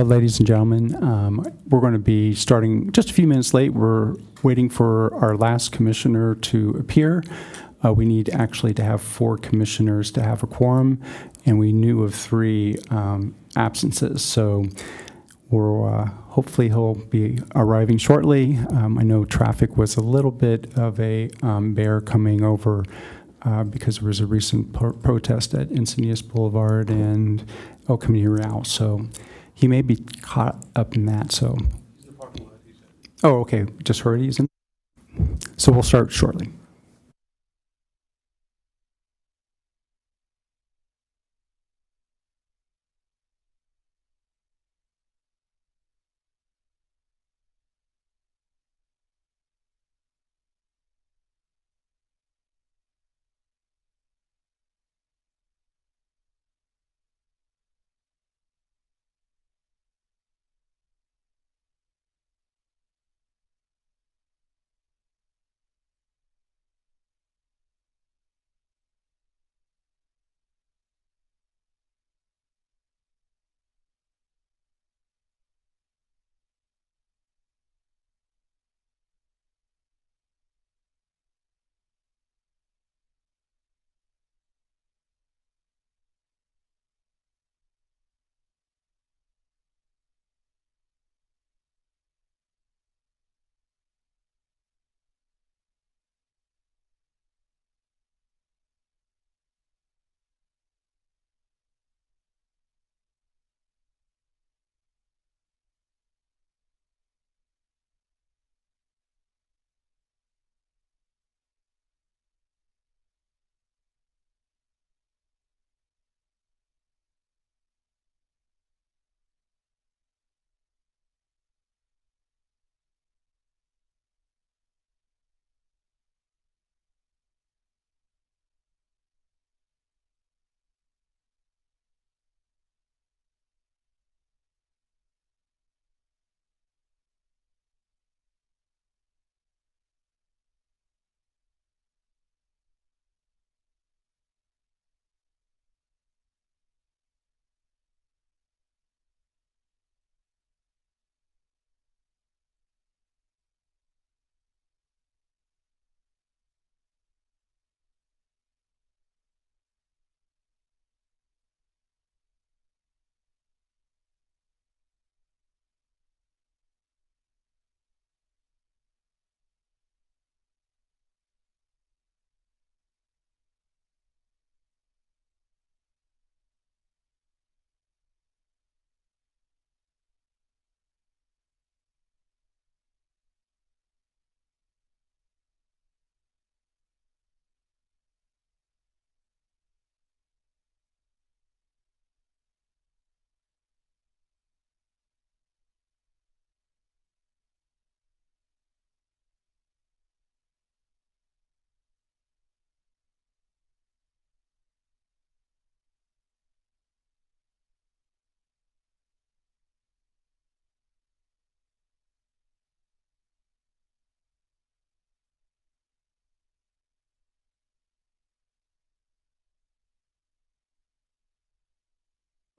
Ladies and gentlemen, we're going to be starting just a few minutes late. We're waiting for our last commissioner to appear. We need actually to have 4 commissioners to have a quorum, and we knew of 3 absences. So we're hopefully he'll be arriving shortly. I know traffic was a little bit of a bear coming over because there was a recent protest at Encinitas Boulevard and El Camino Real. So he may be caught up in that. So, He's in the parking lot, he said. oh, okay. Just heard he's in. So we'll start shortly.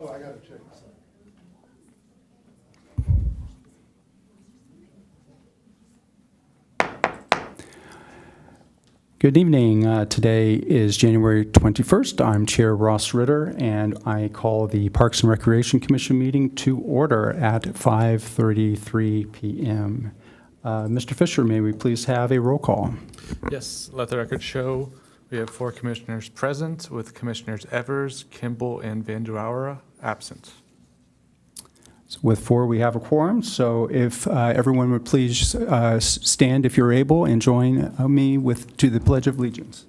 Oh, I gotta check this out. Good evening. Today is January 21st. I'm Chair Ross Ritter, and I call the Parks and Recreation Commission meeting to order at 5:33 p.m. Mr. Fisher, may we please have a roll call? Yes, let the record show we have 4 commissioners present, with Commissioners Evers, Kimball, and Van Der Aura absent. So with 4, we have a quorum. So if everyone would please stand if you're able and join me to the Pledge of Allegiance.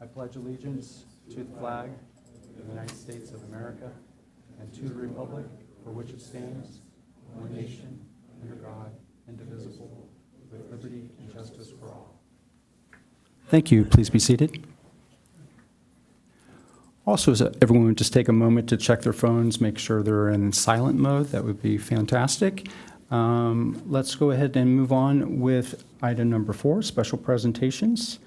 I pledge allegiance to the flag of the United States of America and to the republic for which it stands, one nation, under God, indivisible, with liberty and justice for all. Thank you. Please be seated. Also, as everyone would just take a moment to check their phones, make sure they're in silent mode. That would be fantastic. Let's go ahead and move on with item number 4, special presentations.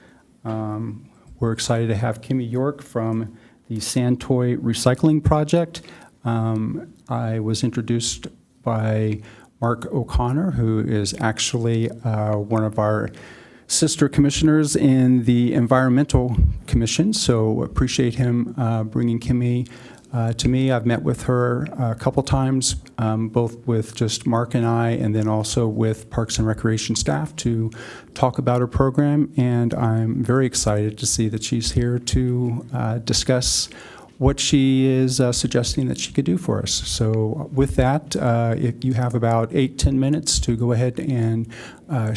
We're excited to have Kimmy York from the Sand Toy Recycling Project I was introduced by Mark O'Connor, who is actually one of our sister commissioners in the Environmental Commission, so appreciate him bringing Kimmy to me. I've met with her a couple times, both with just Mark and I, and then also with Parks and Recreation staff to talk about her program, and I'm very excited to see that she's here to discuss what she is suggesting that she could do for us. So with that, if you have about 8-10 minutes to go ahead and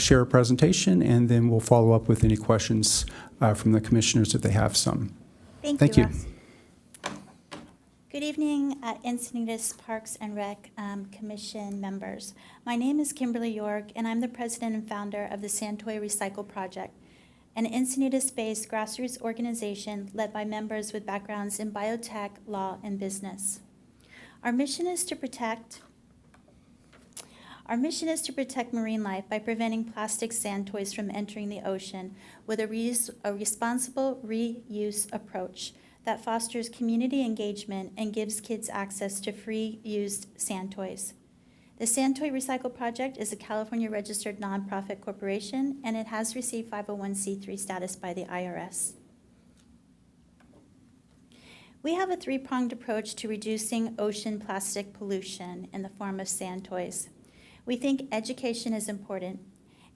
share a presentation, and then we'll follow up with any questions from the commissioners if they have some. Thank you. you. Ross. Good evening, Encinitas Parks and Rec Commission members. My name is Kimberly York, and I'm the president and founder of the Santoy Recycle Project, an Encinitas-based grassroots organization led by members with backgrounds in biotech, law, and business. Our mission is to protect marine life by preventing plastic sand toys from entering the ocean with a responsible reuse approach that fosters community engagement and gives kids access to free used sand toys. The Santoy Recycle Project is a California-registered nonprofit corporation, and it has received 501c3 status by the IRS. We have a three-pronged approach to reducing ocean plastic pollution in the form of sand toys. We think education is important,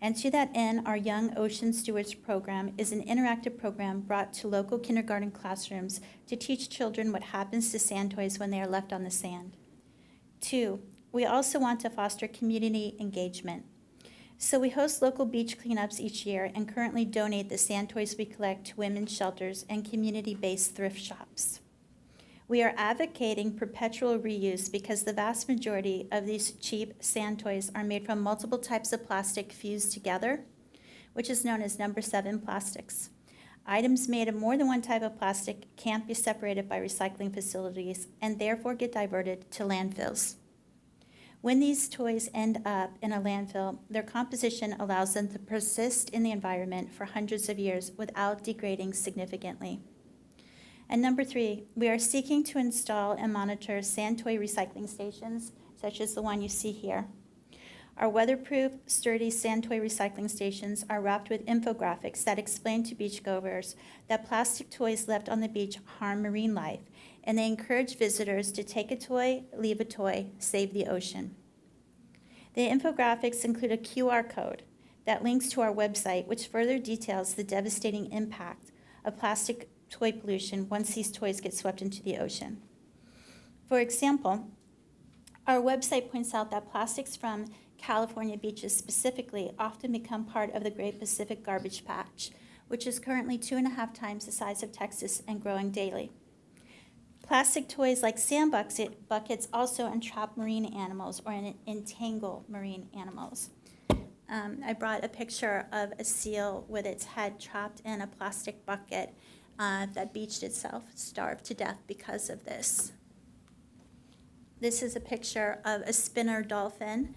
and to that end, our Young Ocean Stewards program is an interactive program brought to local kindergarten classrooms to teach children what happens to sand toys when they are left on the sand. 2, we also want to foster community engagement. So we host local beach cleanups each year and currently donate the sand toys we collect to women's shelters and community-based thrift shops. We are advocating perpetual reuse because the vast majority of these cheap sand toys are made from multiple types of plastic fused together, which is known as number 7 plastics. Items made of more than one type of plastic can't be separated by recycling facilities and therefore get diverted to landfills. When these toys end up in a landfill, their composition allows them to persist in the environment for hundreds of years without degrading significantly. And number 3, we are seeking to install and monitor sand toy recycling stations, such as the one you see here. Our weatherproof, sturdy sand toy recycling stations are wrapped with infographics that explain to beachgoers that plastic toys left on the beach harm marine life, and they encourage visitors to take a toy, leave a toy, save the ocean. The infographics include a QR code that links to our website, which further details the devastating impact of plastic toy pollution once these toys get swept into the ocean. For example, our website points out that plastics from California beaches specifically often become part of the Great Pacific Garbage Patch, which is currently 2.5 times the size of Texas and growing daily. Plastic toys like sand buckets also entrap marine animals or entangle marine animals. I brought a picture of a seal with its head trapped in a plastic bucket that beached itself, starved to death because of this. This is a picture of a spinner dolphin.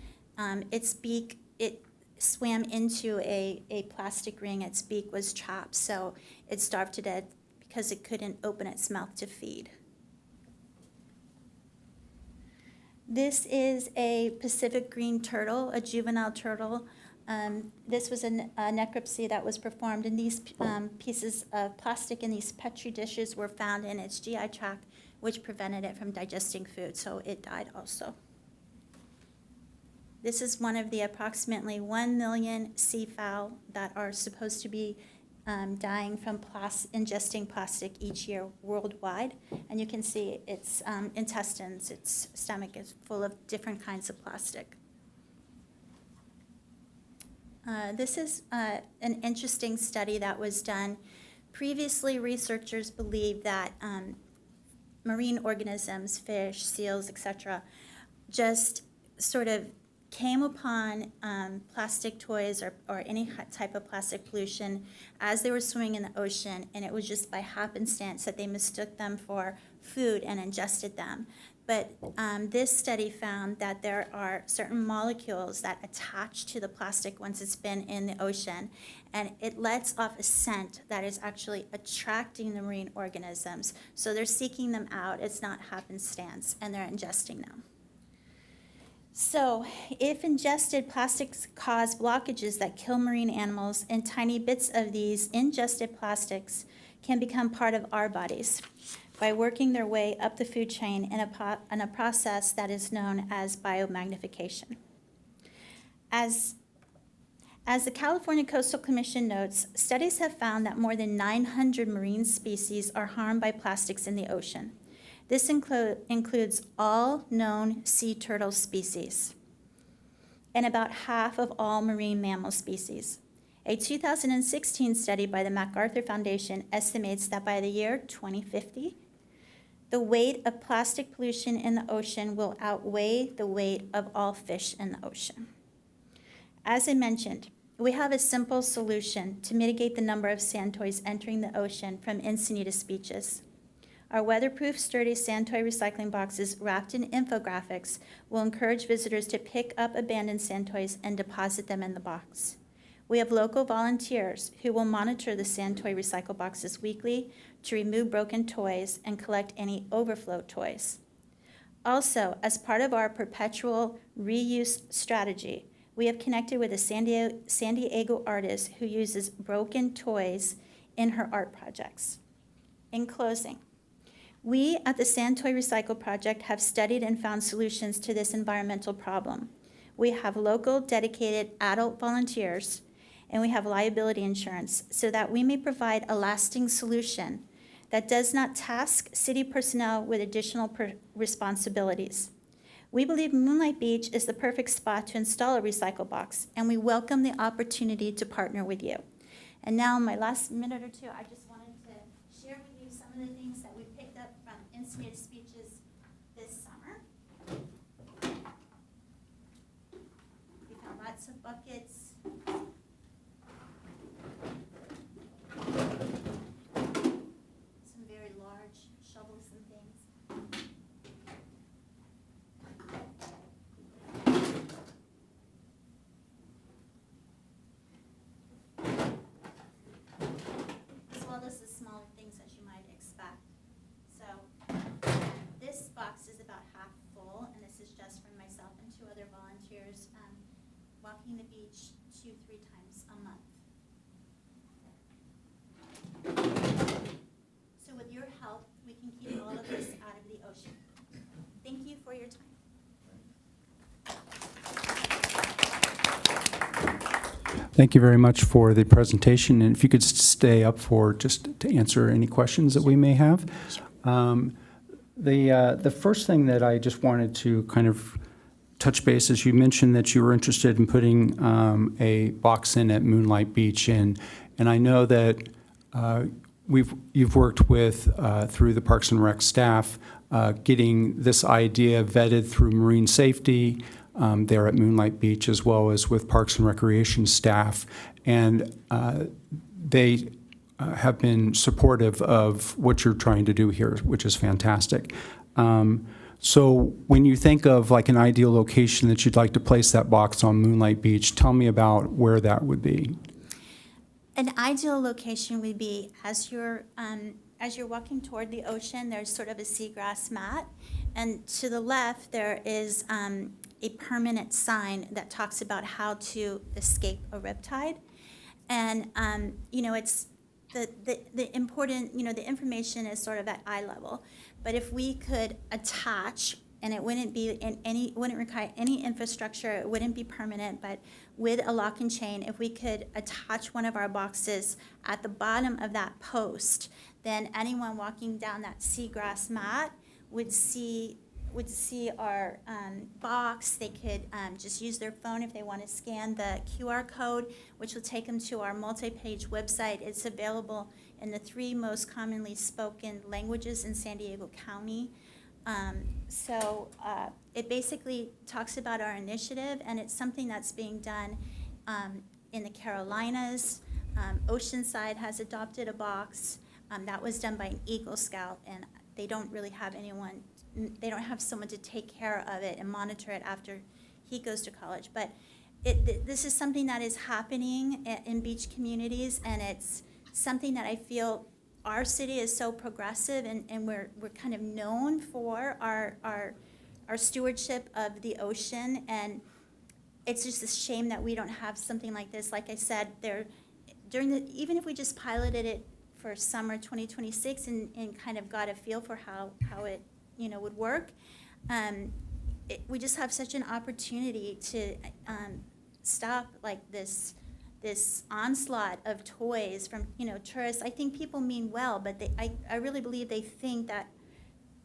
Its beak, it swam into a plastic ring. Its beak was trapped, so it starved to death because it couldn't open its mouth to feed. This is a Pacific green turtle, a juvenile turtle. This was a necropsy that was performed, and these pieces of plastic in these Petri dishes were found in its GI tract, which prevented it from digesting food, so it died also. This is one of the approximately 1 million seafowl that are supposed to be dying from ingesting plastic each year worldwide. And you can see its intestines, its stomach is full of different kinds of plastic. This is an interesting study that was done. Previously, researchers believed that marine organisms, fish, seals, etc., just sort of came upon plastic toys or any type of plastic pollution as they were swimming in the ocean, and it was just by happenstance that they mistook them for food and ingested them. But this study found that there are certain molecules that attach to the plastic once it's been in the ocean, and it lets off a scent that is actually attracting the marine organisms. So they're seeking them out. It's not happenstance, and they're ingesting them. So if ingested, plastics cause blockages that kill marine animals, and tiny bits of these ingested plastics can become part of our bodies by working their way up the food chain in a process that is known as biomagnification. As the California Coastal Commission notes, studies have found that more than 900 marine species are harmed by plastics in the ocean. This includes all known sea turtle species and about half of all marine mammal species. A 2016 study by the MacArthur Foundation estimates that by the year 2050, the weight of plastic pollution in the ocean will outweigh the weight of all fish in the ocean. As I mentioned, we have a simple solution to mitigate the number of sand toys entering the ocean from Encinitas beaches. Our weatherproof, sturdy sand toy recycling boxes wrapped in infographics will encourage visitors to pick up abandoned sand toys and deposit them in the box. We have local volunteers who will monitor the sand toy recycle boxes weekly to remove broken toys and collect any overflow toys. Also, as part of our perpetual reuse strategy, we have connected with a San Diego artist who uses broken toys in her art projects. In closing, we at the Sand Toy Recycle Project have studied and found solutions to this environmental problem. We have local, dedicated adult volunteers, and we have liability insurance so that we may provide a lasting solution that does not task city personnel with additional responsibilities. We believe Moonlight Beach is the perfect spot to install a recycle box, and we welcome the opportunity to partner with you. And now, my last minute or two, I just wanted to share with you some of the things that we picked up from Encinitas beaches this summer. We found lots of buckets. Some very large shovels and things. As well as the smaller things that you might expect. So this box is about half full, and this is just from myself and 2 other volunteers walking the beach 2-3 times a month. So with your help, we can keep all of this out of the ocean. Thank you for your time. Thank you very much for the presentation, and if you could stay up for just to answer any questions that we may have. The first thing that I just wanted to kind of touch base is you mentioned that you were interested in putting a box in at Moonlight Beach, and I know that you've worked with through the Parks and Rec staff getting this idea vetted through marine safety there at Moonlight Beach, as well as with Parks and Recreation staff, and they have been supportive of what you're trying to do here, which is fantastic. So when you think of like an ideal location that you'd like to place that box on Moonlight Beach, tell me about where that would be. An ideal location would be as you're walking toward the ocean, there's sort of a seagrass mat, and to the left there is a permanent sign that talks about how to escape a riptide, and it's the important, the information is sort of at eye level, but if we could attach, and it wouldn't require any infrastructure, it wouldn't be permanent, but with a lock and chain, if we could attach one of our boxes at the bottom of that post, then anyone walking down that seagrass mat would see our box. They could just use their phone if they want to scan the QR code, which will take them to our multi-page website. It's available in the 3 most commonly spoken languages in San Diego County. It basically talks about our initiative, and it's something that's being done in the Carolinas. Oceanside has adopted a box. That was done by an Eagle Scout, and they don't really have anyone they don't have someone to take care of it and monitor it after he goes to college. But this is something that is happening in beach communities, and it's something that I feel our city is so progressive, and we're kind of known for our stewardship of the ocean, and it's just a shame that we don't have something like this. Like I said, even if we just piloted it for summer 2026 and kind of got a feel for how it would work, we just have such an opportunity to stop like this onslaught of toys from tourists. I think people mean well, but I really believe they think that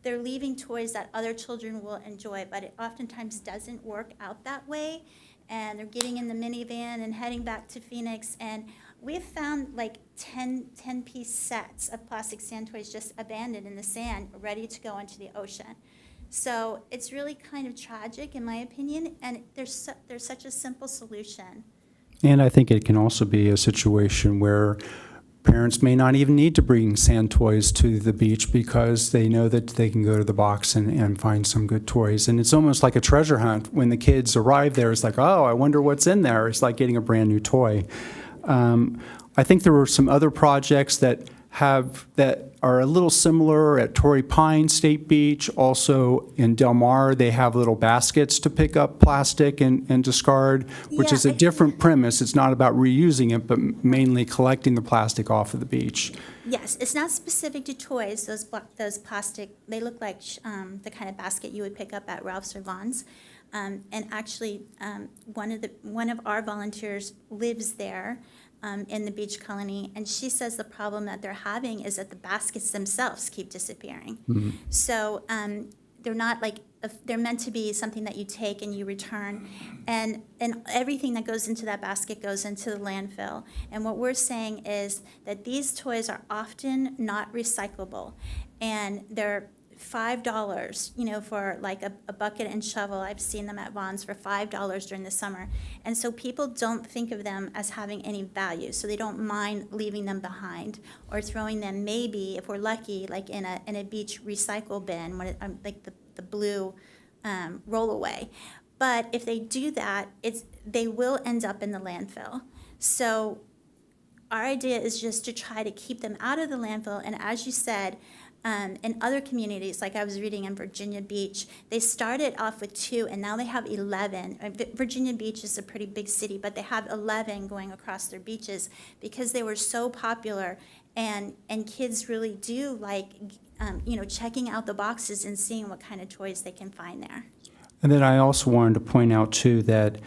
they're leaving toys that other children will enjoy, but it oftentimes doesn't work out that way. And they're getting in the minivan and heading back to Phoenix. And we have found like 10-piece sets of plastic sand toys just abandoned in the sand, ready to go into the ocean. So it's really kind of tragic, in my opinion, and there's such a simple solution. And I think it can also be a situation where parents may not even need to bring sand toys to the beach because they know that they can go to the box and find some good toys. And it's almost like a treasure hunt. When the kids arrive there, it's like, oh, I wonder what's in there. It's like getting a brand new toy. I think there were some other projects that are a little similar at Torrey Pines State Beach. Also in Del Mar, they have little baskets to pick up plastic and discard, which Yeah, is a different premise. It's not about reusing it, but mainly collecting the plastic off of the beach. Yes, it's not specific to toys. Those plastic, they look like the kind of basket you would pick up at Ralph's or Vaughn's. And actually, one of our volunteers lives there in the beach colony, and she says the problem that they're having is that the baskets themselves keep disappearing. Mm-hmm. So they're not like, they're meant to be something that you take and you return, and everything that goes into that basket goes into the landfill. And what we're saying is that these toys are often not recyclable, and they're $5, for like a bucket and shovel. I've seen them at Vaughn's for $5 during the summer. And so people don't think of them as having any value. So they don't mind leaving them behind or throwing them, maybe, if we're lucky, like in a beach recycle bin, like the blue rollaway. But if they do that, they will end up in the landfill. So our idea is just to try to keep them out of the landfill. And as you said, in other communities, like I was reading in Virginia Beach, they started off with 2, and now they have 11. Virginia Beach is a pretty big city, but they have 11 going across their beaches because they were so popular, and kids really do like, checking out the boxes and seeing what kind of toys they can find there. And then I also wanted to point out, too, that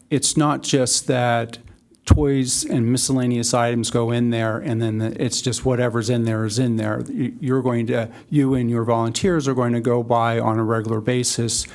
it's not just that toys and miscellaneous items go in there and then it's just whatever's in there is in there. You and your volunteers are going to go by on a regular basis,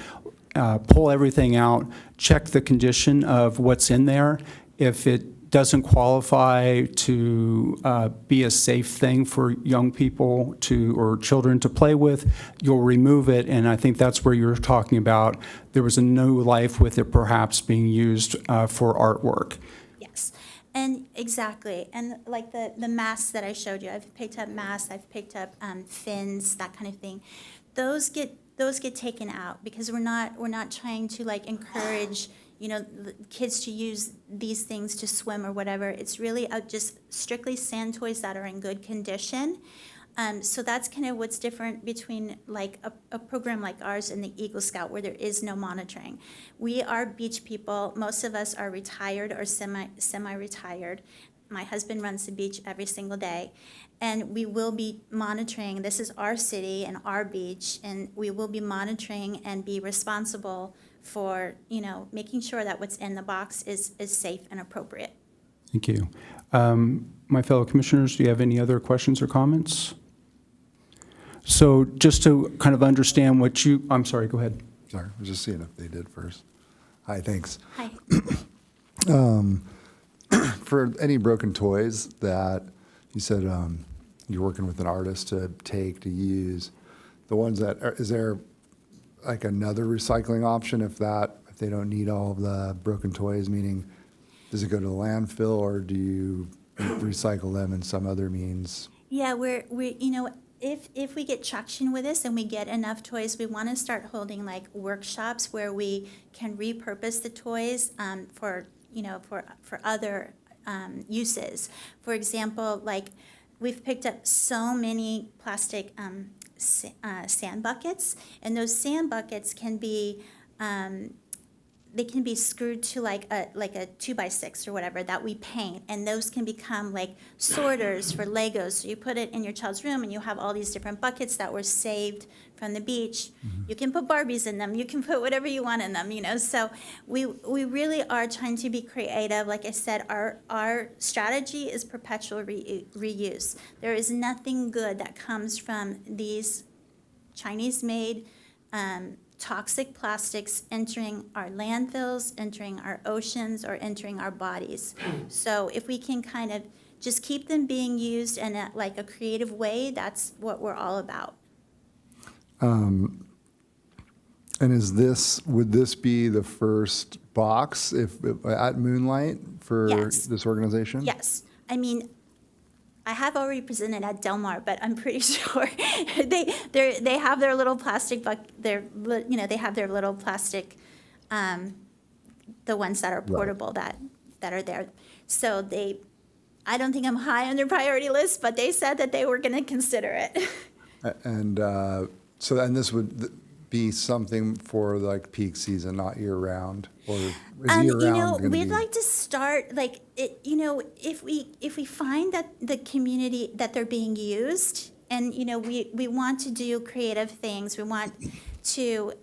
pull everything out, check the condition of what's in there. If it doesn't qualify to be a safe thing for young people or children to play with, you'll remove it. And I think that's where you're talking about there was a new life with it perhaps being used for artwork. Yes, and exactly. And like the masks that I showed you, I've picked up masks, I've picked up fins, that kind of thing. Those get taken out because we're not trying to like encourage kids to use these things to swim or whatever. It's really just strictly sand toys that are in good condition. So that's kind of what's different between like a program like ours and the Eagle Scout, where there is no monitoring. We are beach people. Most of us are retired or semi-retired. My husband runs the beach every single day, and we will be monitoring. This is our city and our beach, and we will be monitoring and be responsible for making sure that what's in the box is safe and appropriate. Thank you. My fellow commissioners, do you have any other questions or comments? So just to kind of understand I'm sorry, go ahead. Sorry, I was just seeing if they did first. Hi, thanks. Hi. For any broken toys that you said you're working with an artist to use, the ones that is there like another recycling option if they don't need all of the broken toys, meaning does it go to the landfill or do you recycle them in some other means? Yeah, we if we get traction with this and we get enough toys, we want to start holding like workshops where we can repurpose the toys for other uses. For example, like we've picked up so many plastic sand buckets, and those sand buckets can be they can be screwed to like a 2x6 or whatever that we paint, and those can become like sorters for Legos. So you put it in your child's room and you have all these different buckets that were saved from the beach. You can put Barbies in them, you can put whatever you want in them, so we really are trying to be creative. Like I said, our strategy is perpetual reuse. There is nothing good that comes from these Chinese-made toxic plastics entering our landfills, entering our oceans, or entering our bodies. So if we can kind of just keep them being used in a creative way, that's what we're all about. And would this be the first box at Moonlight for Yes. this organization? Yes, I mean, I have already presented at Del Mar, but I'm pretty sure they have their little plastic they have their little plastic, the ones that are portable that are there. So I don't think I'm high on their priority list, but they said that they were going to consider it. And then this would be something for like peak season, not year round, or is year round going to we'd be? like to start like it. If we find that the community that they're being used, and we want to do creative things. We want to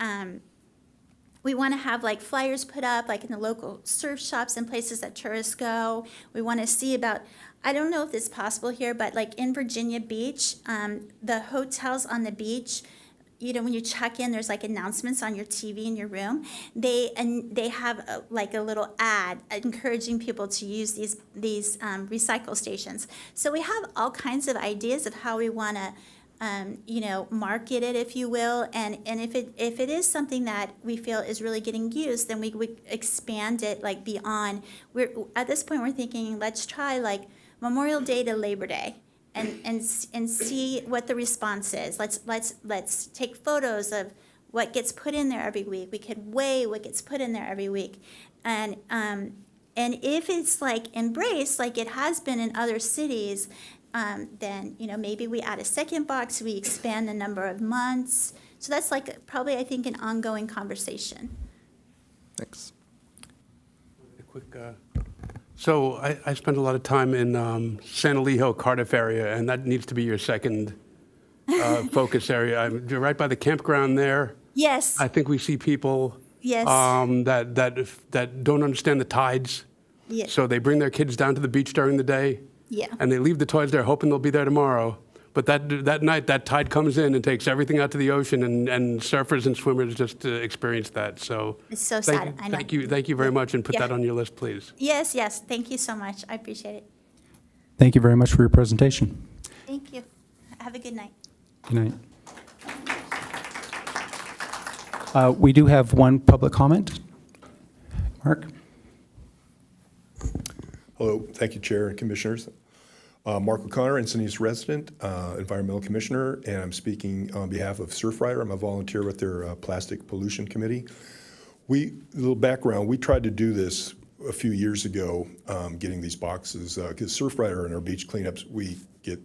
have like flyers put up like in the local surf shops and places that tourists go. We want to see about. I don't know if it's possible here, but like in Virginia Beach, the hotels on the beach. When you check in, there's like announcements on your TV in your room. They have a little ad encouraging people to use these recycle stations. So we have all kinds of ideas of how we want to, market it, if you will. And if it is something that we feel is really getting used, then we would expand it like beyond. At this point, we're thinking, let's try like Memorial Day to Labor Day. And see what the response is. Let's take photos of what gets put in there every week. We could weigh what gets put in there every week, and if it's like embraced like it has been in other cities, then maybe we add a second box. We expand the number of months. So that's like probably I think an ongoing conversation. Thanks. A quick. So I spent a lot of time in San Elijo, Cardiff area, and that needs to be your second focus area. You're right by the campground there. Yes. I think we see people Yes. that don't understand the tides. Yeah. So they bring their kids down to the beach during the day, Yeah. and they leave the toys there hoping they'll be there tomorrow. But that night, that tide comes in and takes everything out to the ocean, and surfers and swimmers just experience that. So It's so sad. I know. Thank you very much, and put Yeah. that on your list, please. Yes. Thank you so much. I appreciate it. Thank you very much for your presentation. Thank you. Have a good night. Good night. We do have one public comment. Mark? Hello, thank you, Chair and Commissioners. Mark O'Connor, Encinitas resident, Environmental Commissioner, and I'm speaking on behalf of Surfrider. I'm a volunteer with their Plastic Pollution Committee. A little background, we tried to do this a few years ago, getting these boxes, because Surfrider and our beach cleanups, we get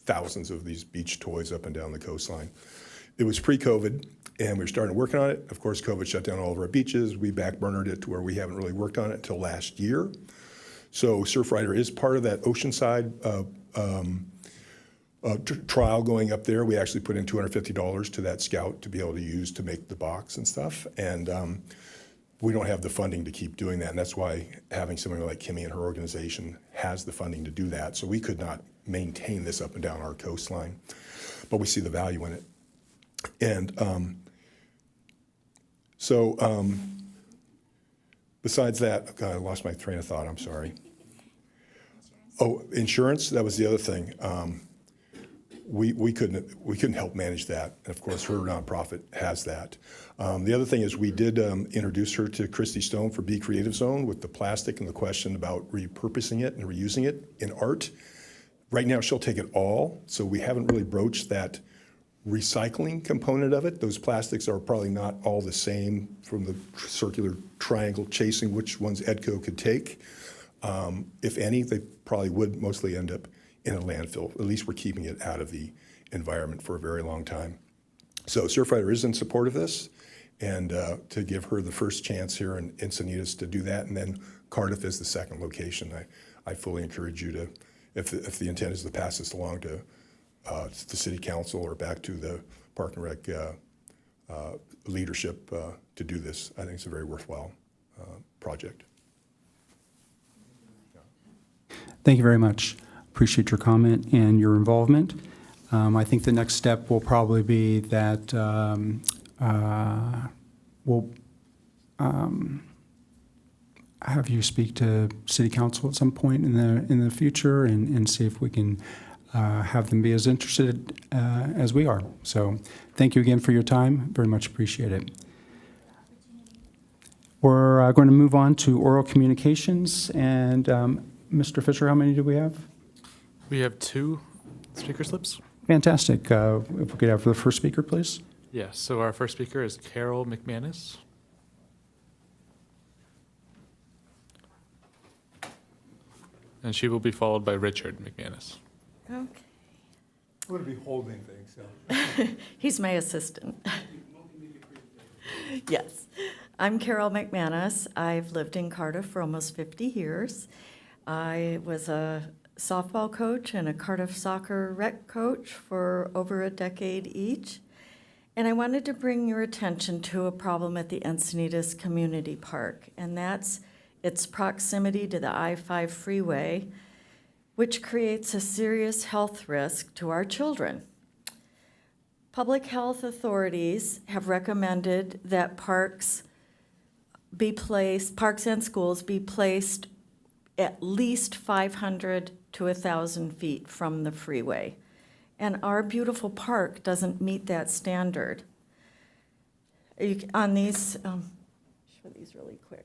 thousands of these beach toys up and down the coastline. It was pre-COVID, and we were starting to work on it. Of course, COVID shut down all of our beaches. We backburnered it to where we haven't really worked on it until last year. So Surfrider is part of that Oceanside trial going up there. We actually put in $250 to that scout to be able to use to make the box and stuff. And we don't have the funding to keep doing that. And that's why having somebody like Kimmy and her organization has the funding to do that. So we could not maintain this up and down our coastline, but we see the value in it. And besides that, God, I lost my train of thought, I'm sorry. Oh, insurance, that was the other thing. We couldn't help manage that. And of course, her nonprofit has that. The other thing is we did introduce her to Christy Stone for Be Creative Zone with the plastic and the question about repurposing it and reusing it in art. Right now, she'll take it all, so we haven't really broached that recycling component of it. Those plastics are probably not all the same from the circular triangle chasing which ones EDCO could take. If any, they probably would mostly end up in a landfill. At least we're keeping it out of the environment for a very long time. So Surfrider is in support of this, and to give her the first chance here in Encinitas to do that, and then Cardiff is the second location. I fully encourage you to, if the intent is to pass this along to the city council or back to the Park and Rec leadership to do this. I think it's a very worthwhile project. Thank you very much. Appreciate your comment and your involvement. I think the next step will probably be that we'll have you speak to City Council at some point in the future and see if we can have them be as interested as we are. So thank you again for your time. Very much appreciate it. We're going to move on to oral communications. And Mr. Fisher, how many do we have? We have 2 speaker slips. Fantastic. If we could have the first speaker, please. Yes, so our first speaker is Carol McManus. And she will be followed by Richard McManus. Okay. I'm going to be holding things, so. He's my assistant. Yes. I'm Carol McManus. I've lived in Cardiff for almost 50 years. I was a softball coach and a Cardiff soccer rec coach for over a decade each. And I wanted to bring your attention to a problem at the Encinitas Community Park, and that's its proximity to the I-5 freeway, which creates a serious health risk to our children. Public health authorities have recommended that parks and schools be placed at least 500 to 1,000 feet from the freeway. And our beautiful park doesn't meet that standard. On these, show these really quick.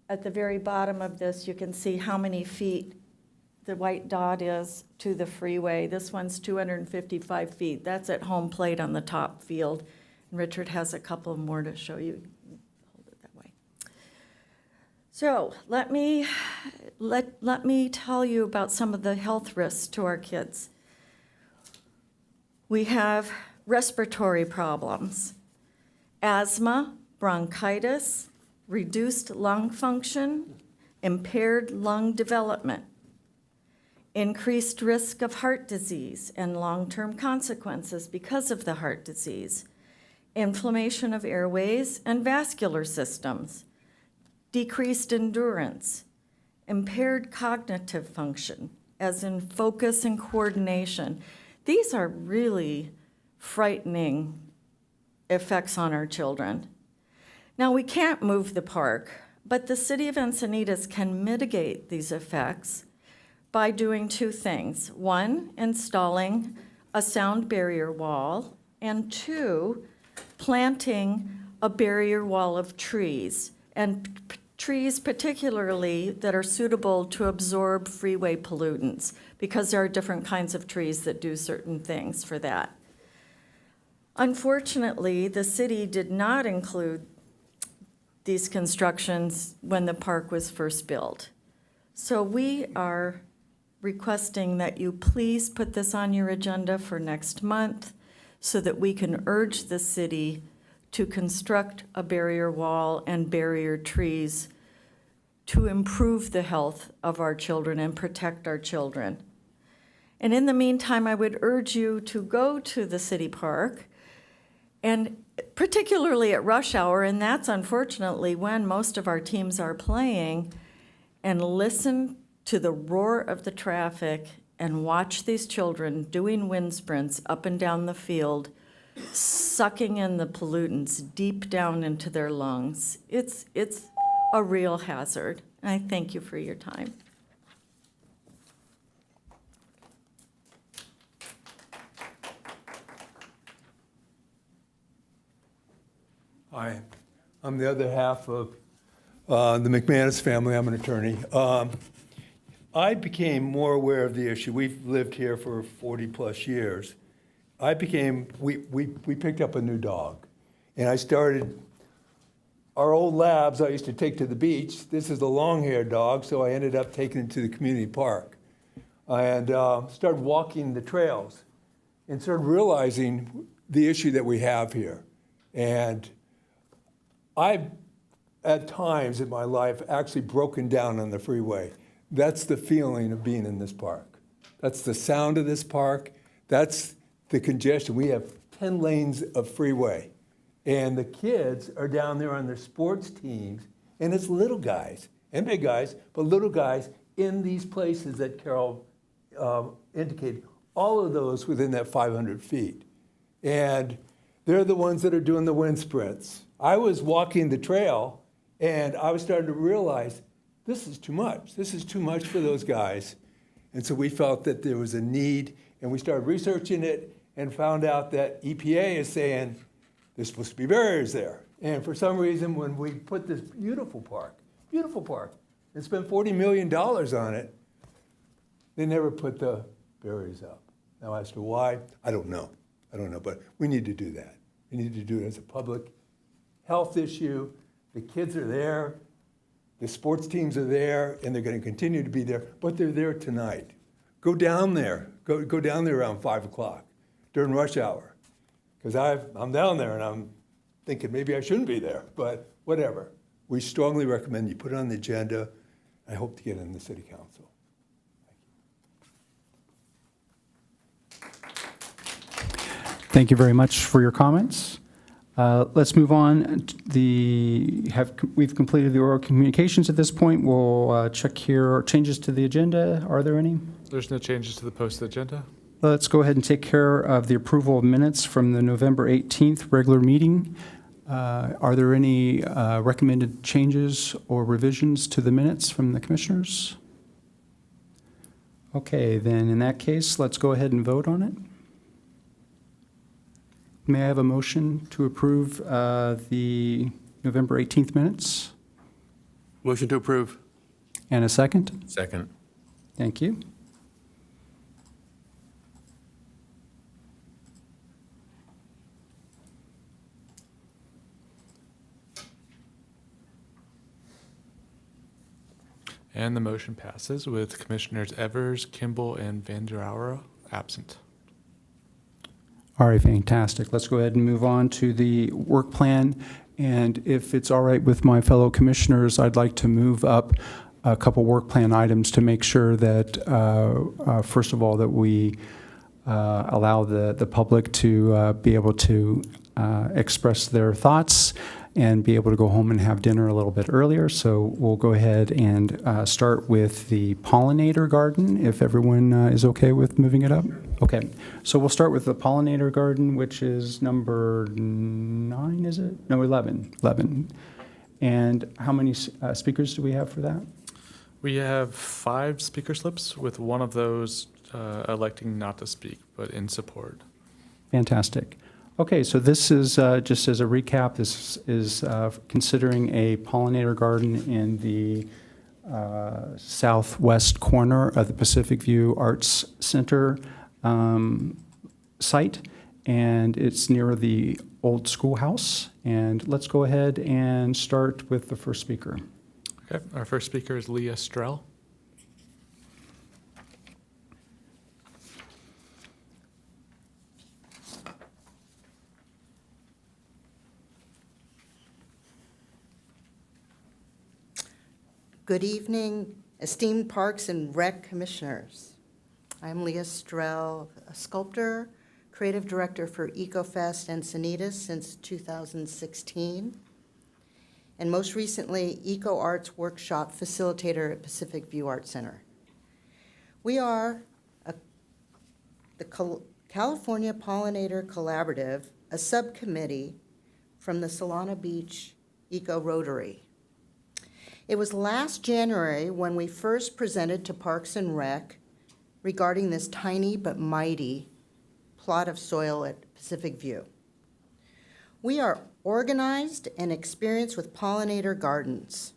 At the very bottom of this, you can see how many feet the white dot is to the freeway. This one's 255 feet. That's at home plate on the top field. And Richard has a couple more to show you. Hold it that way. So let me tell you about some of the health risks to our kids. We have respiratory problems, asthma, bronchitis, reduced lung function, impaired lung development, increased risk of heart disease and long-term consequences because of the heart disease, inflammation of airways and vascular systems, decreased endurance, impaired cognitive function, as in focus and coordination. These are really frightening effects on our children. Now, we can't move the park, but the city of Encinitas can mitigate these effects by doing 2 things. 1, installing a sound barrier wall, and 2, planting a barrier wall of trees, and trees particularly that are suitable to absorb freeway pollutants, because there are different kinds of trees that do certain things for that. Unfortunately, the city did not include these constructions when the park was first built. So we are requesting that you please put this on your agenda for next month so that we can urge the city to construct a barrier wall and barrier trees to improve the health of our children and protect our children. And in the meantime, I would urge you to go to the city park, and particularly at rush hour, and that's unfortunately when most of our teams are playing, and listen to the roar of the traffic and watch these children doing wind sprints up and down the field, sucking in the pollutants deep down into their lungs. It's a real hazard. And I thank you for your time. Hi, I'm the other half of the McManus family. I'm an attorney. I became more aware of the issue. We've lived here for 40-plus years. We picked up a new dog, and I started, our old labs I used to take to the beach. This is a long-haired dog, so I ended up taking him to the community park and started walking the trails and started realizing the issue that we have here. And I've, at times in my life, actually broken down on the freeway. That's the feeling of being in this park. That's the sound of this park. That's the congestion. We have 10 lanes of freeway. And the kids are down there on their sports teams, and it's little guys and big guys, but little guys in these places that Carol indicated, all of those within that 500 feet. And they're the ones that are doing the wind sprints. I was walking the trail, and I was starting to realize this is too much. This is too much for those guys. And so we felt that there was a need, and we started researching it and found out that EPA is saying there's supposed to be barriers there. And for some reason, when we put this beautiful park, and spent $40 million on it, they never put the barriers up. Now, as to why, I don't know, but we need to do that. We need to do it as a public health issue. The kids are there, the sports teams are there, and they're going to continue to be there, but they're there tonight. Go down there. Go down there around 5 o'clock during rush hour. Because I'm down there and I'm thinking maybe I shouldn't be there, but whatever. We strongly recommend you put it on the agenda. I hope to get it in the city council. Thank you very much for your comments. Let's move on. We've completed the oral communications at this point. We'll check here changes to the agenda. Are there any? There's no changes to the posted agenda. Let's go ahead and take care of the approval of minutes from the November 18th regular meeting. Are there any recommended changes or revisions to the minutes from the commissioners? Okay, then in that case, let's go ahead and vote on it. May I have a motion to approve the November 18th minutes? Motion to approve. And a second? Second. Thank you. And the motion passes with Commissioners Evers, Kimball, and Van der Aura absent. All right, fantastic. Let's go ahead and move on to the work plan. And if it's all right with my fellow commissioners, I'd like to move up a couple work plan items to make sure that, first of all, that we allow the public to be able to express their thoughts and be able to go home and have dinner a little bit earlier. So we'll go ahead and start with the pollinator garden, if everyone is okay with moving it up. Okay, so we'll start with the pollinator garden, which is number 9, is it? No, 11. And how many speakers do we have for that? We have 5 speaker slips, with one of those electing not to speak, but in support. Fantastic. Okay, so this is, just as a recap, this is considering a pollinator garden in the southwest corner of the Pacific View Arts Center site, and it's near the old schoolhouse. And let's go ahead and start with the first speaker. Okay, our first speaker is Leah Strell. Good evening, esteemed Parks and Rec Commissioners. I'm Leah Strell, a sculptor, creative director for EcoFest Encinitas since 2016, and most recently, Eco Arts Workshop facilitator at Pacific View Art Center. We are the California Pollinator Collaborative, a subcommittee from the Solana Beach Eco Rotary. It was last January when we first presented to Parks and Rec regarding this tiny but mighty plot of soil at Pacific View. We are organized and experienced with pollinator gardens.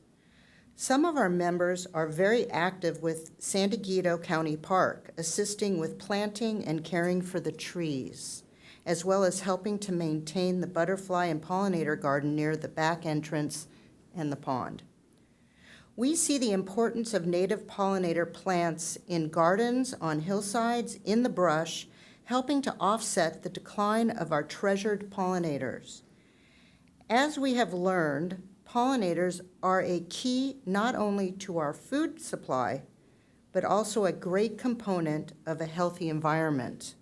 Some of our members are very active with San Diego County Park, assisting with planting and caring for the trees, as well as helping to maintain the butterfly and pollinator garden near the back entrance and the pond. We see the importance of native pollinator plants in gardens, on hillsides, in the brush, helping to offset the decline of our treasured pollinators. As we have learned, pollinators are a key not only to our food supply, but also a great component of a healthy environment.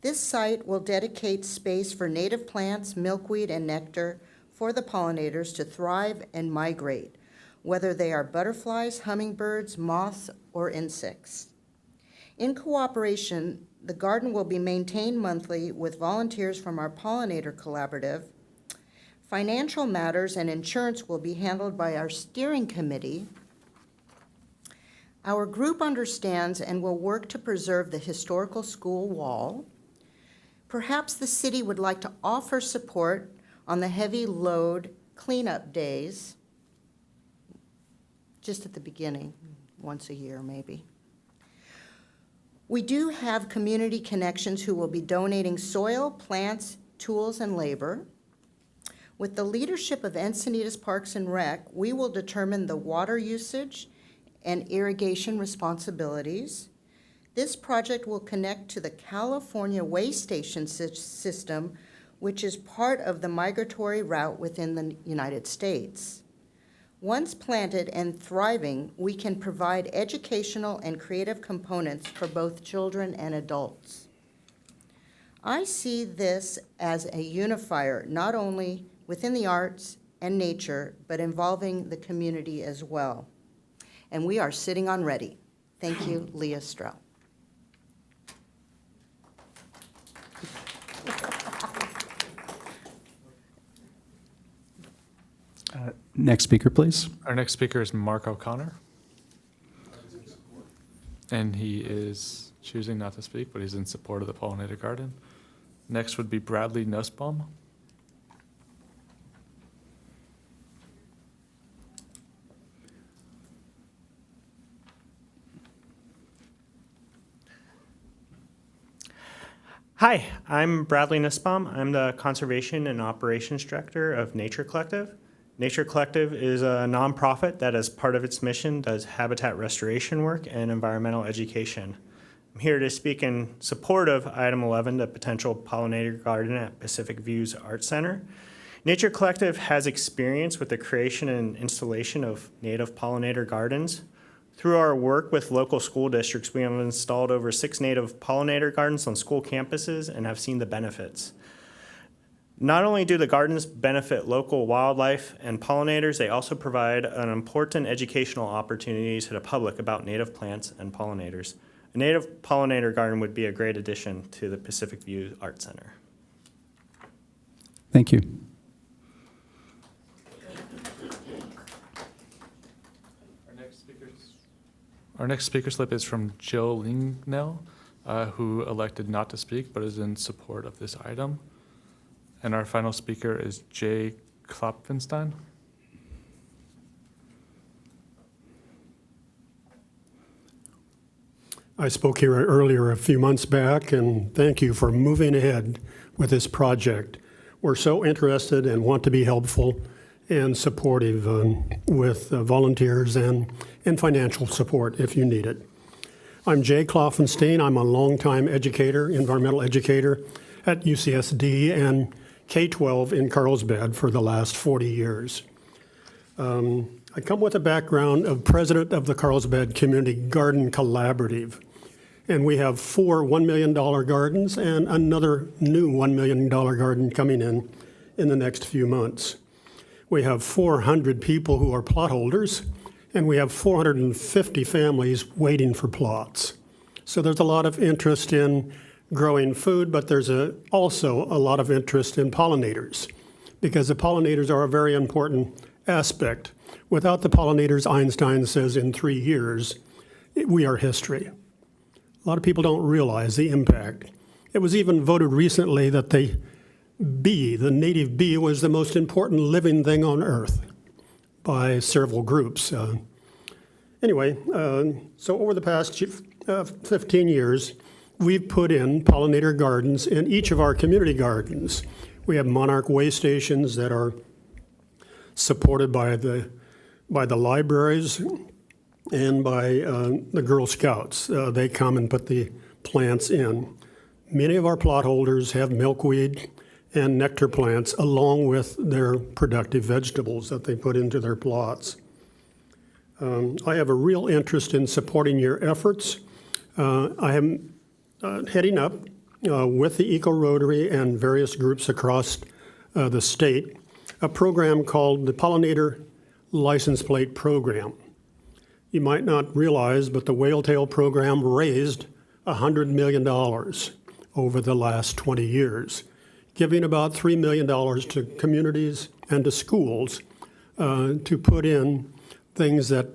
This site will dedicate space for native plants, milkweed, and nectar for the pollinators to thrive and migrate, whether they are butterflies, hummingbirds, moths, or insects. In cooperation, the garden will be maintained monthly with volunteers from our pollinator collaborative. Financial matters and insurance will be handled by our steering committee. Our group understands and will work to preserve the historical school wall. Perhaps the city would like to offer support on the heavy load cleanup days, just at the beginning, once a year maybe. We do have community connections who will be donating soil, plants, tools, and labor. With the leadership of Encinitas Parks and Rec, we will determine the water usage and irrigation responsibilities. This project will connect to the California Way Station system, which is part of the migratory route within the United States. Once planted and thriving, we can provide educational and creative components for both children and adults. I see this as a unifier, not only within the arts and nature, but involving the community as well. And we are sitting on ready. Thank you, Leah Strell. Next speaker, please. Our next speaker is Mark O'Connor. And he is choosing not to speak, but he's in support of the pollinator garden. Next would be Bradley Nussbaum. Hi, I'm Bradley Nussbaum. I'm the Conservation and Operations Director of Nature Collective. Nature Collective is a nonprofit that, as part of its mission, does habitat restoration work and environmental education. I'm here to speak in support of Item 11, the potential pollinator garden at Pacific Views Art Center. Nature Collective has experience with the creation and installation of native pollinator gardens. Through our work with local school districts, we have installed over 6 native pollinator gardens on school campuses and have seen the benefits. Not only do the gardens benefit local wildlife and pollinators, they also provide an important educational opportunity to the public about native plants and pollinators. A native pollinator garden would be a great addition to the Pacific View Art Center. Thank you. Our next speaker slip is from Jill Lingnell, who elected not to speak but is in support of this item. And our final speaker is Jay Klopfenstein. I spoke here earlier a few months back, and thank you for moving ahead with this project. We're so interested and want to be helpful and supportive with volunteers and financial support if you need it. I'm Jay Klopfenstein. I'm a longtime educator, environmental educator at UCSD and K-12 in Carlsbad for the last 40 years. I come with a background of president of the Carlsbad Community Garden Collaborative. And we have 4 $1 million gardens and another new $1 million garden coming in the next few months. We have 400 people who are plot holders, and we have 450 families waiting for plots. So there's a lot of interest in growing food, but there's also a lot of interest in pollinators, because the pollinators are a very important aspect. Without the pollinators, Einstein says in 3 years, we are history. A lot of people don't realize the impact. It was even voted recently that the native bee, was the most important living thing on Earth. by several groups. Anyway, so over the past 15 years, we've put in pollinator gardens in each of our community gardens. We have monarch way stations that are supported by the libraries and by the Girl Scouts. They come and put the plants in. Many of our plot holders have milkweed and nectar plants along with their productive vegetables that they put into their plots. I have a real interest in supporting your efforts. I am heading up with the Eco Rotary and various groups across the state a program called the Pollinator License Plate Program. You might not realize, but the Whale Tail program raised $100 million over the last 20 years, giving about $3 million to communities and to schools to put in things that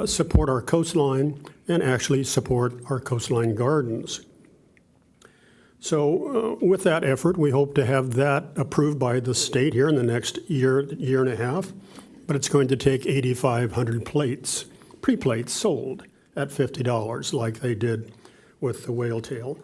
support our coastline and actually support our coastline gardens. So with that effort, we hope to have that approved by the state here in the next year and a half, but it's going to take 8,500 plates, pre-plates sold at $50 like they did with the Whale Tail.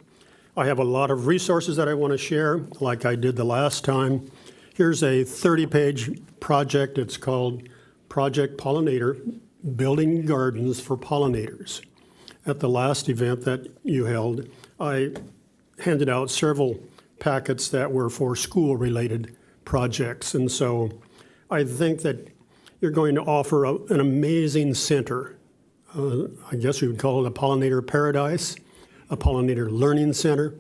I have a lot of resources that I want to share like I did the last time. Here's a 30-page project. It's called Project Pollinator, Building Gardens for Pollinators. At the last event that you held, I handed out several packets that were for school-related projects. And so I think that you're going to offer an amazing center. I guess you would call it a pollinator paradise, a pollinator learning center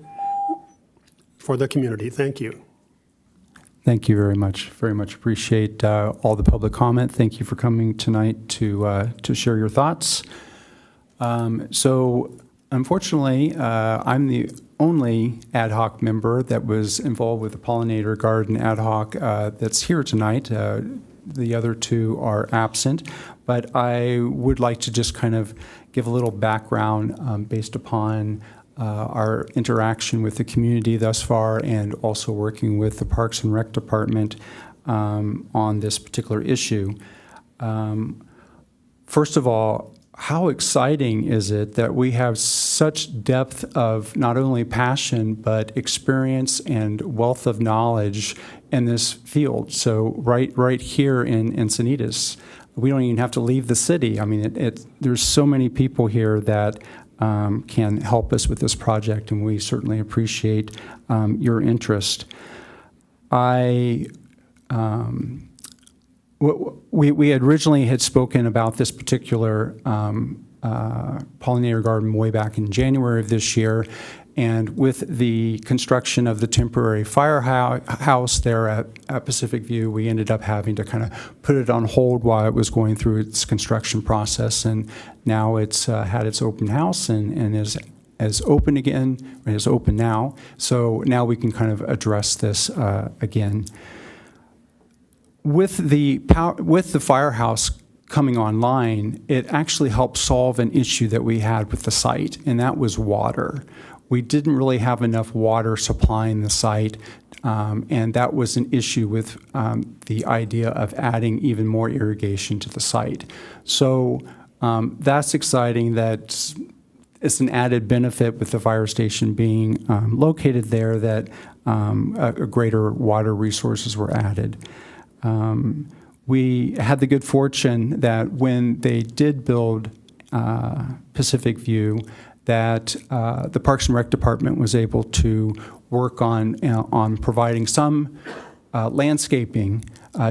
for the community. Thank you. Thank you very much. Very much appreciate all the public comment. Thank you for coming tonight to share your thoughts. So unfortunately, I'm the only ad hoc member that was involved with the pollinator garden ad hoc that's here tonight. The other two are absent, but I would like to just kind of give a little background based upon our interaction with the community thus far and also working with the Parks and Rec Department on this particular issue. First of all, how exciting is it that we have such depth of not only passion, but experience and wealth of knowledge in this field? So right here in Encinitas, we don't even have to leave the city. I mean, there's so many people here that can help us with this project, and we certainly appreciate your interest. We had originally spoken about this particular pollinator garden way back in January of this year, and with the construction of the temporary firehouse there at Pacific View, we ended up having to kind of put it on hold while it was going through its construction process, and now it's had its open house and is open again. It is open now, so now we can kind of address this again. With the firehouse coming online, it actually helped solve an issue that we had with the site, and that was water. We didn't really have enough water supplying the site, and that was an issue with the idea of adding even more irrigation to the site. So that's exciting. That it's an added benefit with the fire station being located there that a greater water resources were added. We had the good fortune that when they did build Pacific View, that the Parks and Rec Department was able to work on providing some landscaping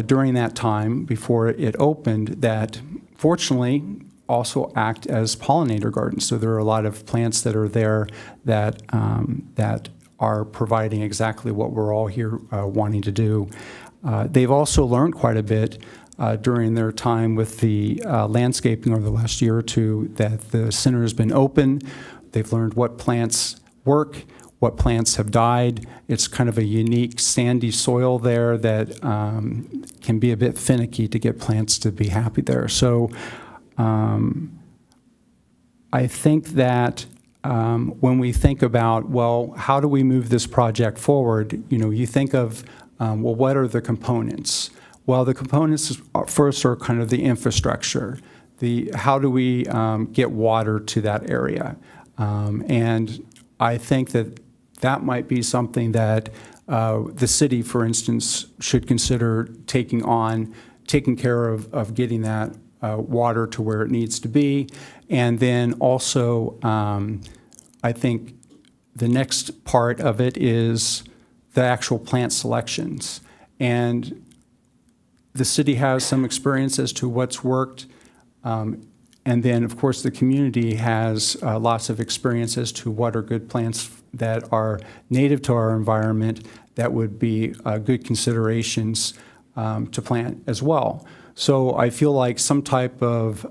during that time before it opened that fortunately also act as pollinator gardens. So there are a lot of plants that are there that are providing exactly what we're all here wanting to do. They've also learned quite a bit during their time with the landscaping over the last year or two that the center has been open. They've learned what plants work, what plants have died. It's kind of a unique sandy soil there that can be a bit finicky to get plants to be happy there. So I think that when we think about, well, how do we move this project forward, you think of, well, what are the components? Well, the components first are kind of the infrastructure. How do we get water to that area? And I think that might be something that the city, for instance, should consider taking care of getting that water to where it needs to be. And then also, I think the next part of it is the actual plant selections. And the city has some experience as to what's worked. And then, of course, the community has lots of experience as to what are good plants that are native to our environment that would be good considerations to plant as well. So I feel like some type of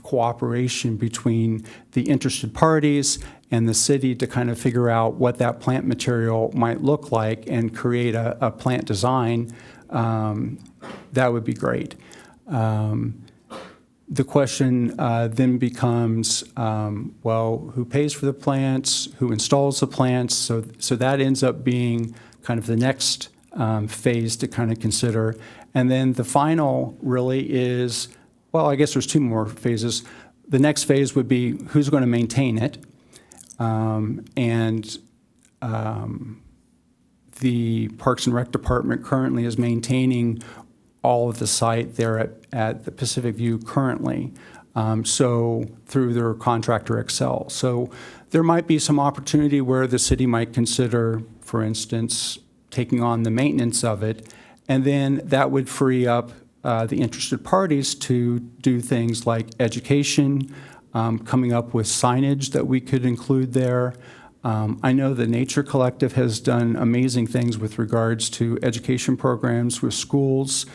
cooperation between the interested parties and the city to kind of figure out what that plant material might look like and create a plant design, that would be great. The question then becomes, well, who pays for the plants, who installs the plants? So that ends up being kind of the next phase to kind of consider. And then the final really is, well, I guess there's two more phases. The next phase would be who's going to maintain it. The Parks and Rec Department currently is maintaining all of the site there at the Pacific View currently, so through their contractor Excel. So there might be some opportunity where the city might consider, for instance, taking on the maintenance of it, and then that would free up the interested parties to do things like education, coming up with signage that we could include there. I know the Nature Collective has done amazing things with regards to education programs with schools.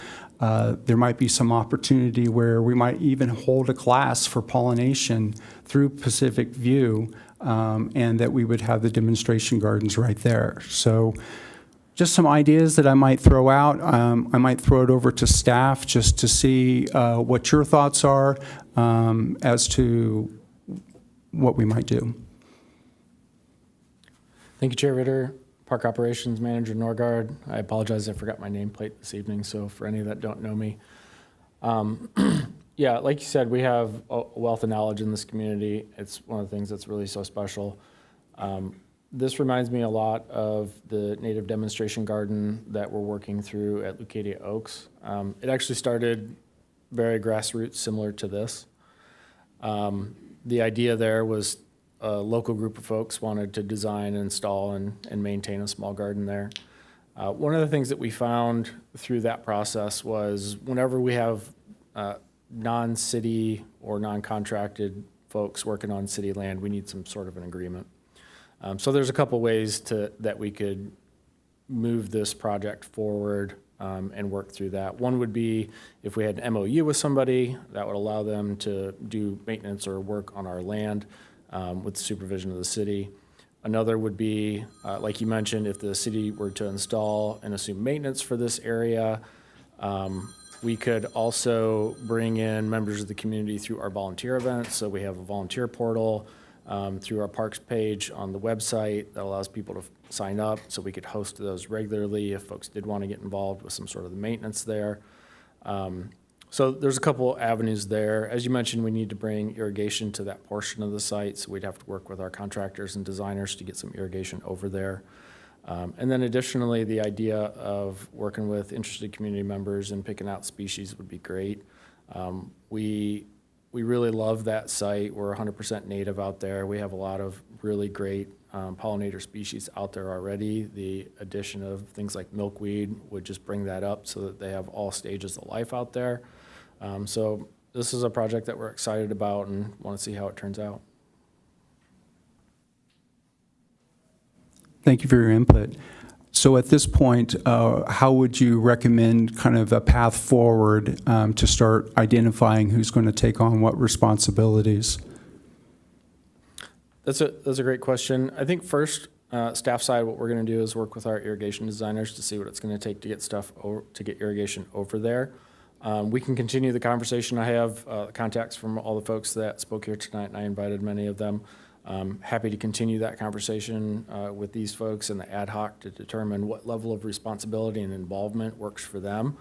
There might be some opportunity where we might even hold a class for pollination through Pacific View, and that we would have the demonstration gardens right there. So just some ideas that I might throw out. I might throw it over to staff just to see what your thoughts are as to what we might do. Thank you, Chair Ritter. Park Operations Manager Norgard. I apologize, I forgot my nameplate this evening, so for any that don't know me. Yeah, like you said, we have a wealth of knowledge in this community. It's one of the things that's really so special. This reminds me a lot of the native demonstration garden that we're working through at Leucadia Oaks. It actually started very grassroots, similar to this. The idea there was a local group of folks wanted to design, install, and maintain a small garden there. One of the things that we found through that process was whenever we have non-city or non-contracted folks working on city land, we need some sort of an agreement. So there's a couple ways that we could move this project forward and work through that. One would be if we had an MOU with somebody that would allow them to do maintenance or work on our land with the supervision of the city. Another would be, like you mentioned, if the city were to install and assume maintenance for this area, we could also bring in members of the community through our volunteer events. So we have a volunteer portal through our parks page on the website that allows people to sign up, so we could host those regularly if folks did want to get involved with some sort of the maintenance there. So there's a couple avenues there. As you mentioned, we need to bring irrigation to that portion of the site, so we'd have to work with our contractors and designers to get some irrigation over there. And then additionally, the idea of working with interested community members and picking out species would be great. We really love that site. We're 100% native out there. We have a lot of really great pollinator species out there already. The addition of things like milkweed would just bring that up so that they have all stages of life out there. So this is a project that we're excited about and want to see how it turns out. Thank you for your input. So at this point, how would you recommend kind of a path forward to start identifying who's going to take on what responsibilities? That's a great question. I think first, staff side, what we're going to do is work with our irrigation designers to see what it's going to take to get irrigation over there. We can continue the conversation. I have contacts from all the folks that spoke here tonight, and I invited many of them. Happy to continue that conversation with these folks and the ad hoc to determine what level of responsibility and involvement works for them.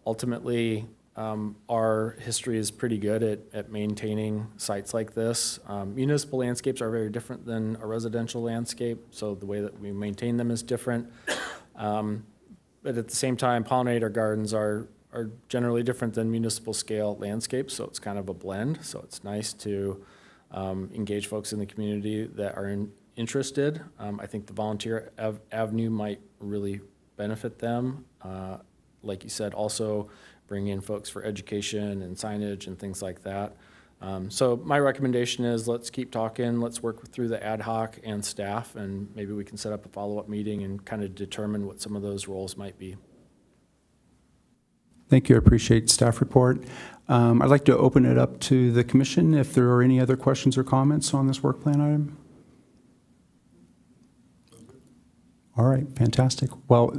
Ultimately, our history is pretty good at maintaining sites like this. Municipal landscapes are very different than a residential landscape, so the way that we maintain them is different. But at the same time, pollinator gardens are generally different than municipal scale landscapes, so it's kind of a blend. So it's nice to engage folks in the community that are interested. I think the volunteer avenue might really benefit them. Like you said, also bring in folks for education and signage and things like that. So my recommendation is let's keep talking, let's work through the ad hoc and staff, and maybe we can set up a follow-up meeting and kind of determine what some of those roles might be. Thank you. I appreciate staff report. I'd like to open it up to the commission if there are any other questions or comments on this work plan item. All right, fantastic. Well,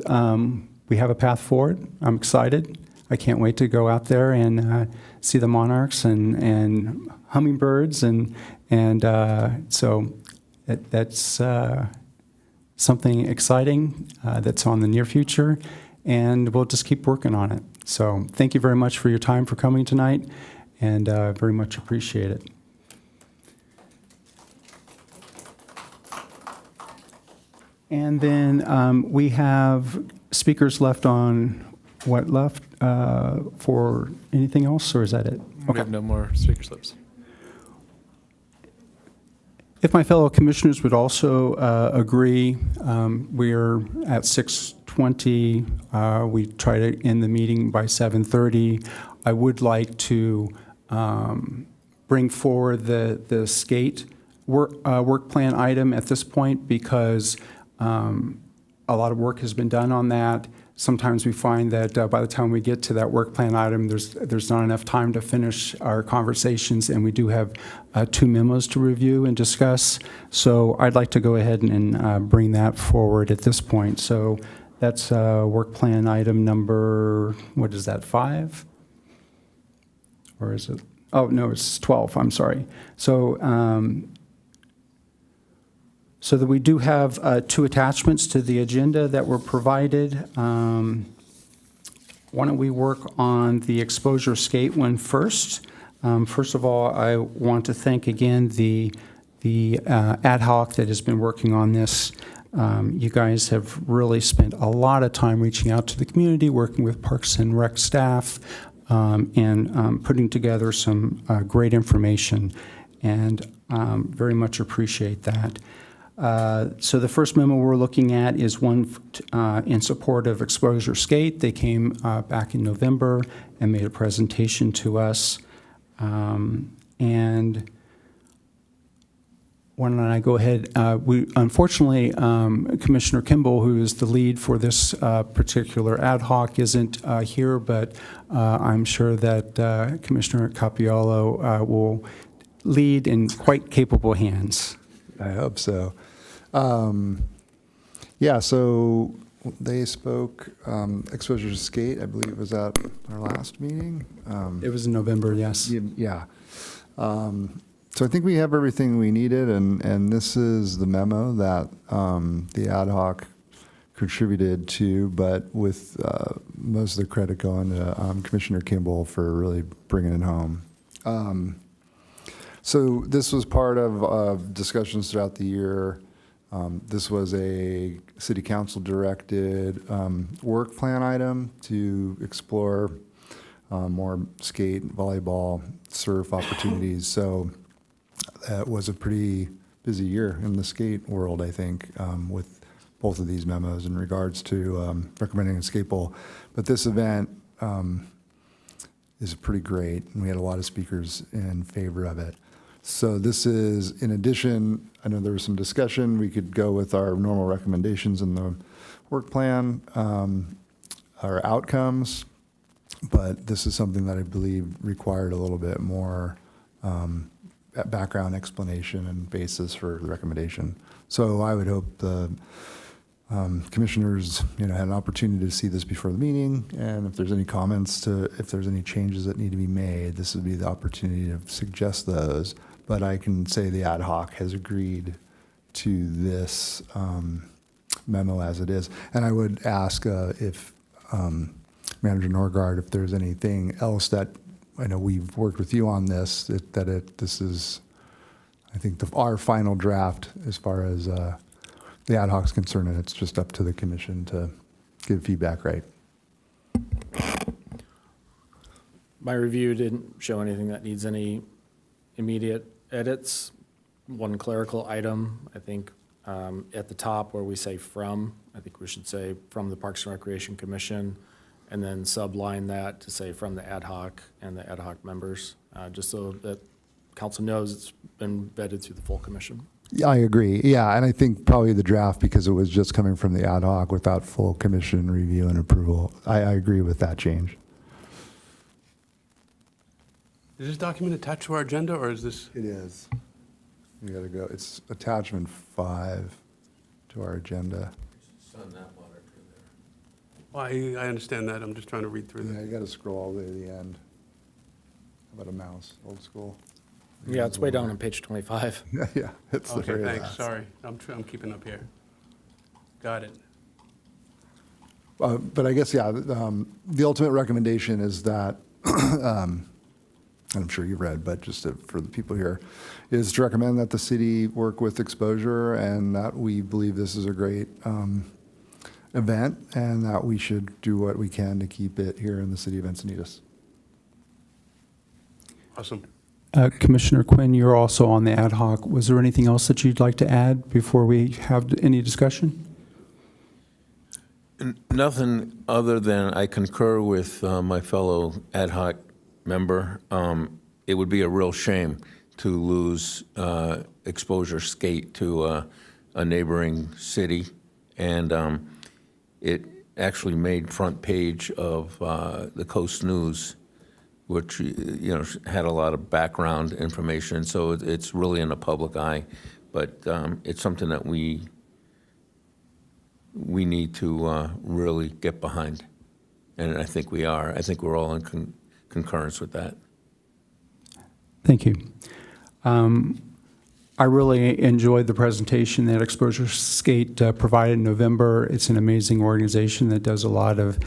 we have a path forward. I'm excited. I can't wait to go out there and see the monarchs and hummingbirds, and so that's something exciting that's on the near future, and we'll just keep working on it. So thank you very much for your time for coming tonight, and very much appreciate it. And then we have speakers left on what left for anything else, or is that it? We have no more speaker slips. If my fellow commissioners would also agree, we're at 6:20. We try to end the meeting by 7:30. I would like to bring forward the skate work plan item at this point, because a lot of work has been done on that. Sometimes we find that by the time we get to that work plan item, there's not enough time to finish our conversations, and we do have 2 memos to review and discuss. So I'd like to go ahead and bring that forward at this point. So that's work plan item number, what is that, 5? Or is it? Oh, no, it's 12. I'm sorry. So that we do have 2 attachments to the agenda that were provided. Why don't we work on the exposure skate one first? First of all, I want to thank again the ad hoc that has been working on this. You guys have really spent a lot of time reaching out to the community, working with Parks and Rec staff, and putting together some great information, and very much appreciate that. So the first memo we're looking at is one in support of Exposure Skate. They came back in November and made a presentation to us. And why don't I go ahead? Unfortunately, Commissioner Kimball, who is the lead for this particular ad hoc, isn't here, but I'm sure that Commissioner Capiello will lead in quite capable hands. I hope so. Yeah, so they spoke, Exposure to Skate, I believe, was at our last meeting. It was in November, yes. Yeah. So I think we have everything we needed, and this is the memo that the ad hoc contributed to, but with most of the credit going to Commissioner Kimball for really bringing it home. So this was part of discussions throughout the year. This was a city council directed work plan item to explore more skate, volleyball, surf opportunities. So it was a pretty busy year in the skate world, I think, with both of these memos in regards to recommending a skate bowl. But this event is pretty great, and we had a lot of speakers in favor of it. So this is, in addition, I know there was some discussion, we could go with our normal recommendations in the work plan, our outcomes, but this is something that I believe required a little bit more background explanation and basis for the recommendation. So I would hope the commissioners, had an opportunity to see this before the meeting, and if there's any comments if there's any changes that need to be made, this would be the opportunity to suggest those. but I can say the ad hoc has agreed to this memo as it is. And I would ask if Manager Norgard, if there's anything else that, I know we've worked with you on this, this is, I think, our final draft as far as the ad hoc's concerned, and it's just up to the commission to give feedback, right? My review didn't show anything that needs any immediate edits. One clerical item, I think, at the top where we say from, I think we should say from the Parks and Recreation Commission, and then subline that to say from the ad hoc and the ad hoc members, just so that council knows it's been vetted through the full commission. Yeah, I agree. Yeah, and I think probably the draft, because it was just coming from the ad hoc without full commission review and approval. I agree with that change. Is this document attached to our agenda, or is this? It is. You gotta go. It's attachment 5 to our agenda. Well, I understand that. I'm just trying to read through Yeah, this. you gotta scroll all the way to the end. How about a mouse, old school? Yeah, it's way down on page 25. Yeah, it's the Okay, very thanks. last. Sorry. I'm keeping up here. Got it. But I guess, yeah, the ultimate recommendation is that, and I'm sure you've read, but just for the people here, is to recommend that the city work with Exposure, and that we believe this is a great event, and that we should do what we can to keep it here in the city of Encinitas. Awesome. Commissioner Quinn, you're also on the ad hoc. Was there anything else that you'd like to add before we have any discussion? Nothing other than I concur with my fellow ad hoc member. It would be a real shame to lose Exposure Skate to a neighboring city. And it actually made front page of the Coast News, which had a lot of background information. So it's really in the public eye. But it's something that we need to really get behind. And I think we are. I think we're all in concurrence with that. Thank you. I really enjoyed the presentation that Exposure Skate provided in November. It's an amazing organization that does a lot of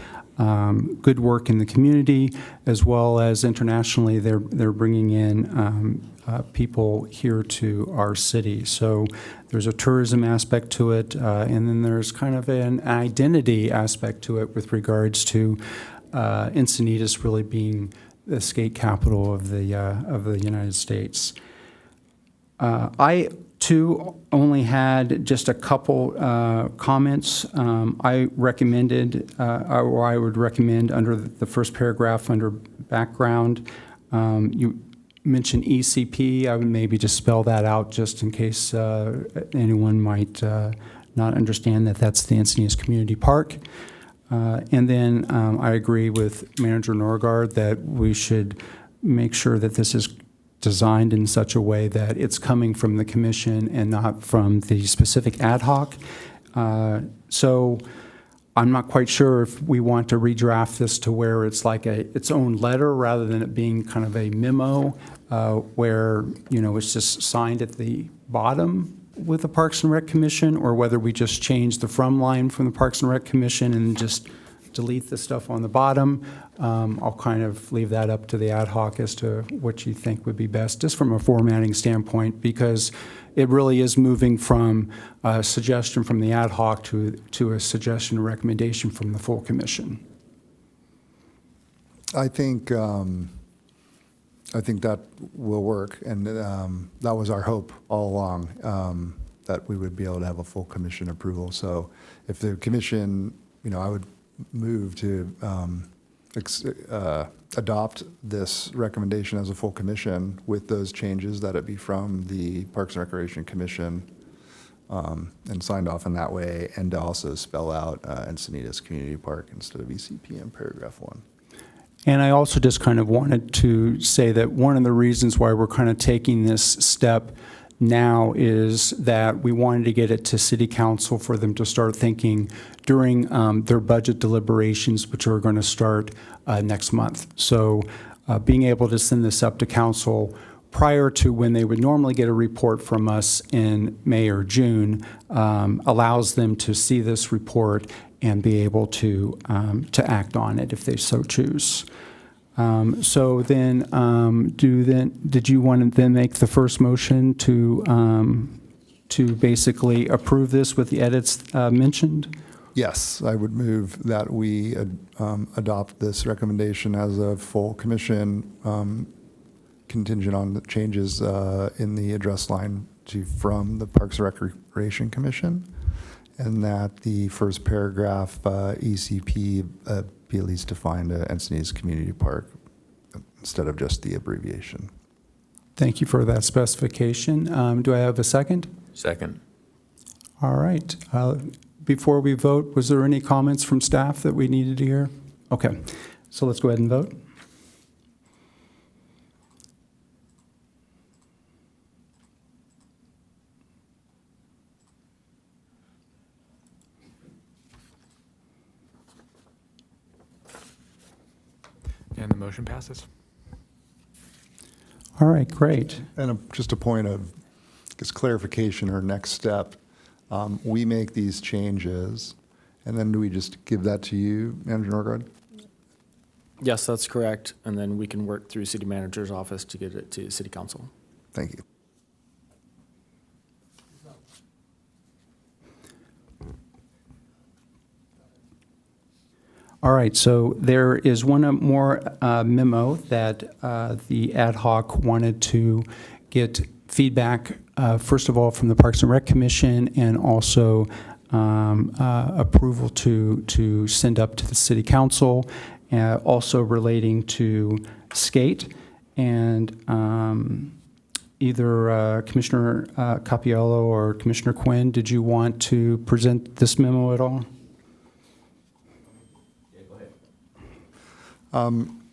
good work in the community, as well as internationally. They're bringing in people here to our city. So there's a tourism aspect to it, and then there's kind of an identity aspect to it with regards to Encinitas really being the skate capital of the United States. I, too, only had just a couple comments. I recommended, or I would recommend under the first paragraph under background, you mentioned ECP. I would maybe just spell that out just in case anyone might not understand that that's the Encinitas Community Park. And then I agree with Manager Norgard that we should make sure that this is designed in such a way that it's coming from the commission and not from the specific ad hoc. So I'm not quite sure if we want to redraft this to where it's like its own letter rather than it being kind of a memo where, it's just signed at the bottom with the Parks and Rec Commission, or whether we just change the from line from the Parks and Rec Commission and just delete the stuff on the bottom. I'll kind of leave that up to the ad hoc as to what you think would be best, just from a formatting standpoint, because it really is moving from a suggestion from the ad hoc to a suggestion or recommendation from the full commission. I think that will work, and that was our hope all along, that we would be able to have a full commission approval. So if the commission, I would move to adopt this recommendation as a full commission with those changes, that it be from the Parks and Recreation Commission and signed off in that way, and to also spell out Encinitas Community Park instead of ECP in paragraph 1. And I also just kind of wanted to say that one of the reasons why we're kind of taking this step now is that we wanted to get it to City Council for them to start thinking during their budget deliberations, which are going to start next month. So being able to send this up to Council prior to when they would normally get a report from us in May or June, allows them to see this report and be able to act on it if they so choose. So then, did you want to then make the first motion to basically approve this with the edits mentioned? Yes, I would move that we adopt this recommendation as a full commission, contingent on the changes in the address line from the Parks and Recreation Commission, and that the first paragraph, ECP, be at least defined to Encinitas Community Park instead of just the abbreviation. Thank you for that specification. Do I have a second? Second. All right. Before we vote, was there any comments from staff that we needed to hear? Okay, so let's go ahead and vote. And the motion passes. All right, great. And just a point of clarification or next step, we make these changes, and then do we just give that to you, Manager Norgard? Yes, that's correct. And then we can work through city manager's office to get it to city council. Thank you. All right, so there is one more memo that the ad hoc wanted to get feedback, first of all, from the Parks and Rec Commission, and also approval to send up to the City Council, also relating to skate. And either Commissioner Capiello or Commissioner Quinn, did you want to present this memo at all?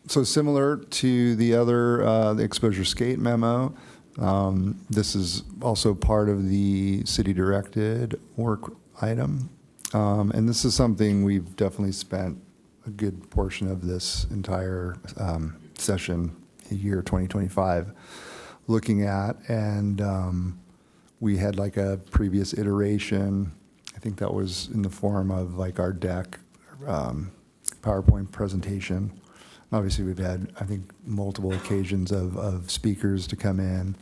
So similar to the other, the exposure skate memo, this is also part of the city-directed work item. And this is something we've definitely spent a good portion of this entire session, year 2025, looking at. And we had like a previous iteration, I think that was in the form of like our deck, PowerPoint presentation. Obviously, we've had, I think, multiple occasions of speakers to come in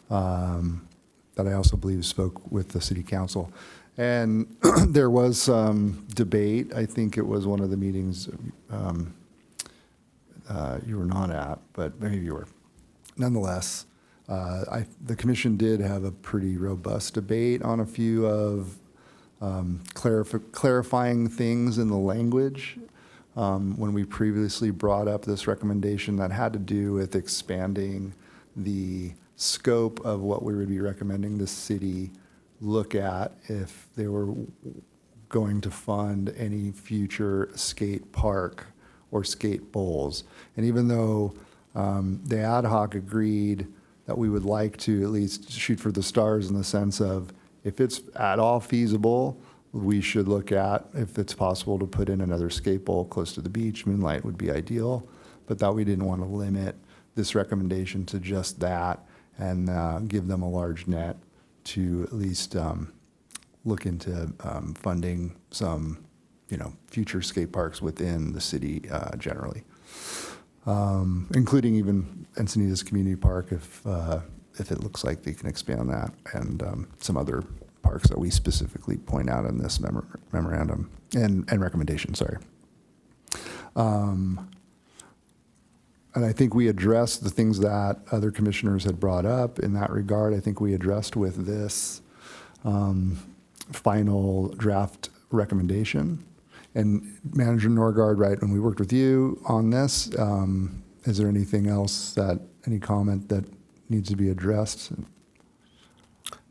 that I also believe spoke with the city council. And there was some debate. I think it was one of the meetings you were not at, but maybe you were. Nonetheless, the commission did have a pretty robust debate on a few of clarifying things in the language. When we previously brought up this recommendation that had to do with expanding the scope of what we would be recommending the city look at if they were going to fund any future skate park or skate bowls. And even though the ad hoc agreed that we would like to at least shoot for the stars in the sense of if it's at all feasible, we should look at if it's possible to put in another skate bowl close to the beach. Moonlight would be ideal, but that we didn't want to limit this recommendation to just that and give them a large net to at least look into funding some, future skate parks within the city generally, including even Encinitas Community Park if it looks like they can expand that, and some other parks that we specifically point out in this memorandum and recommendation, sorry. And I think we addressed the things that other commissioners had brought up in that regard. I think we addressed with this final draft recommendation. And Manager Norgard, right, when we worked with you on this, is there anything else any comment that needs to be addressed?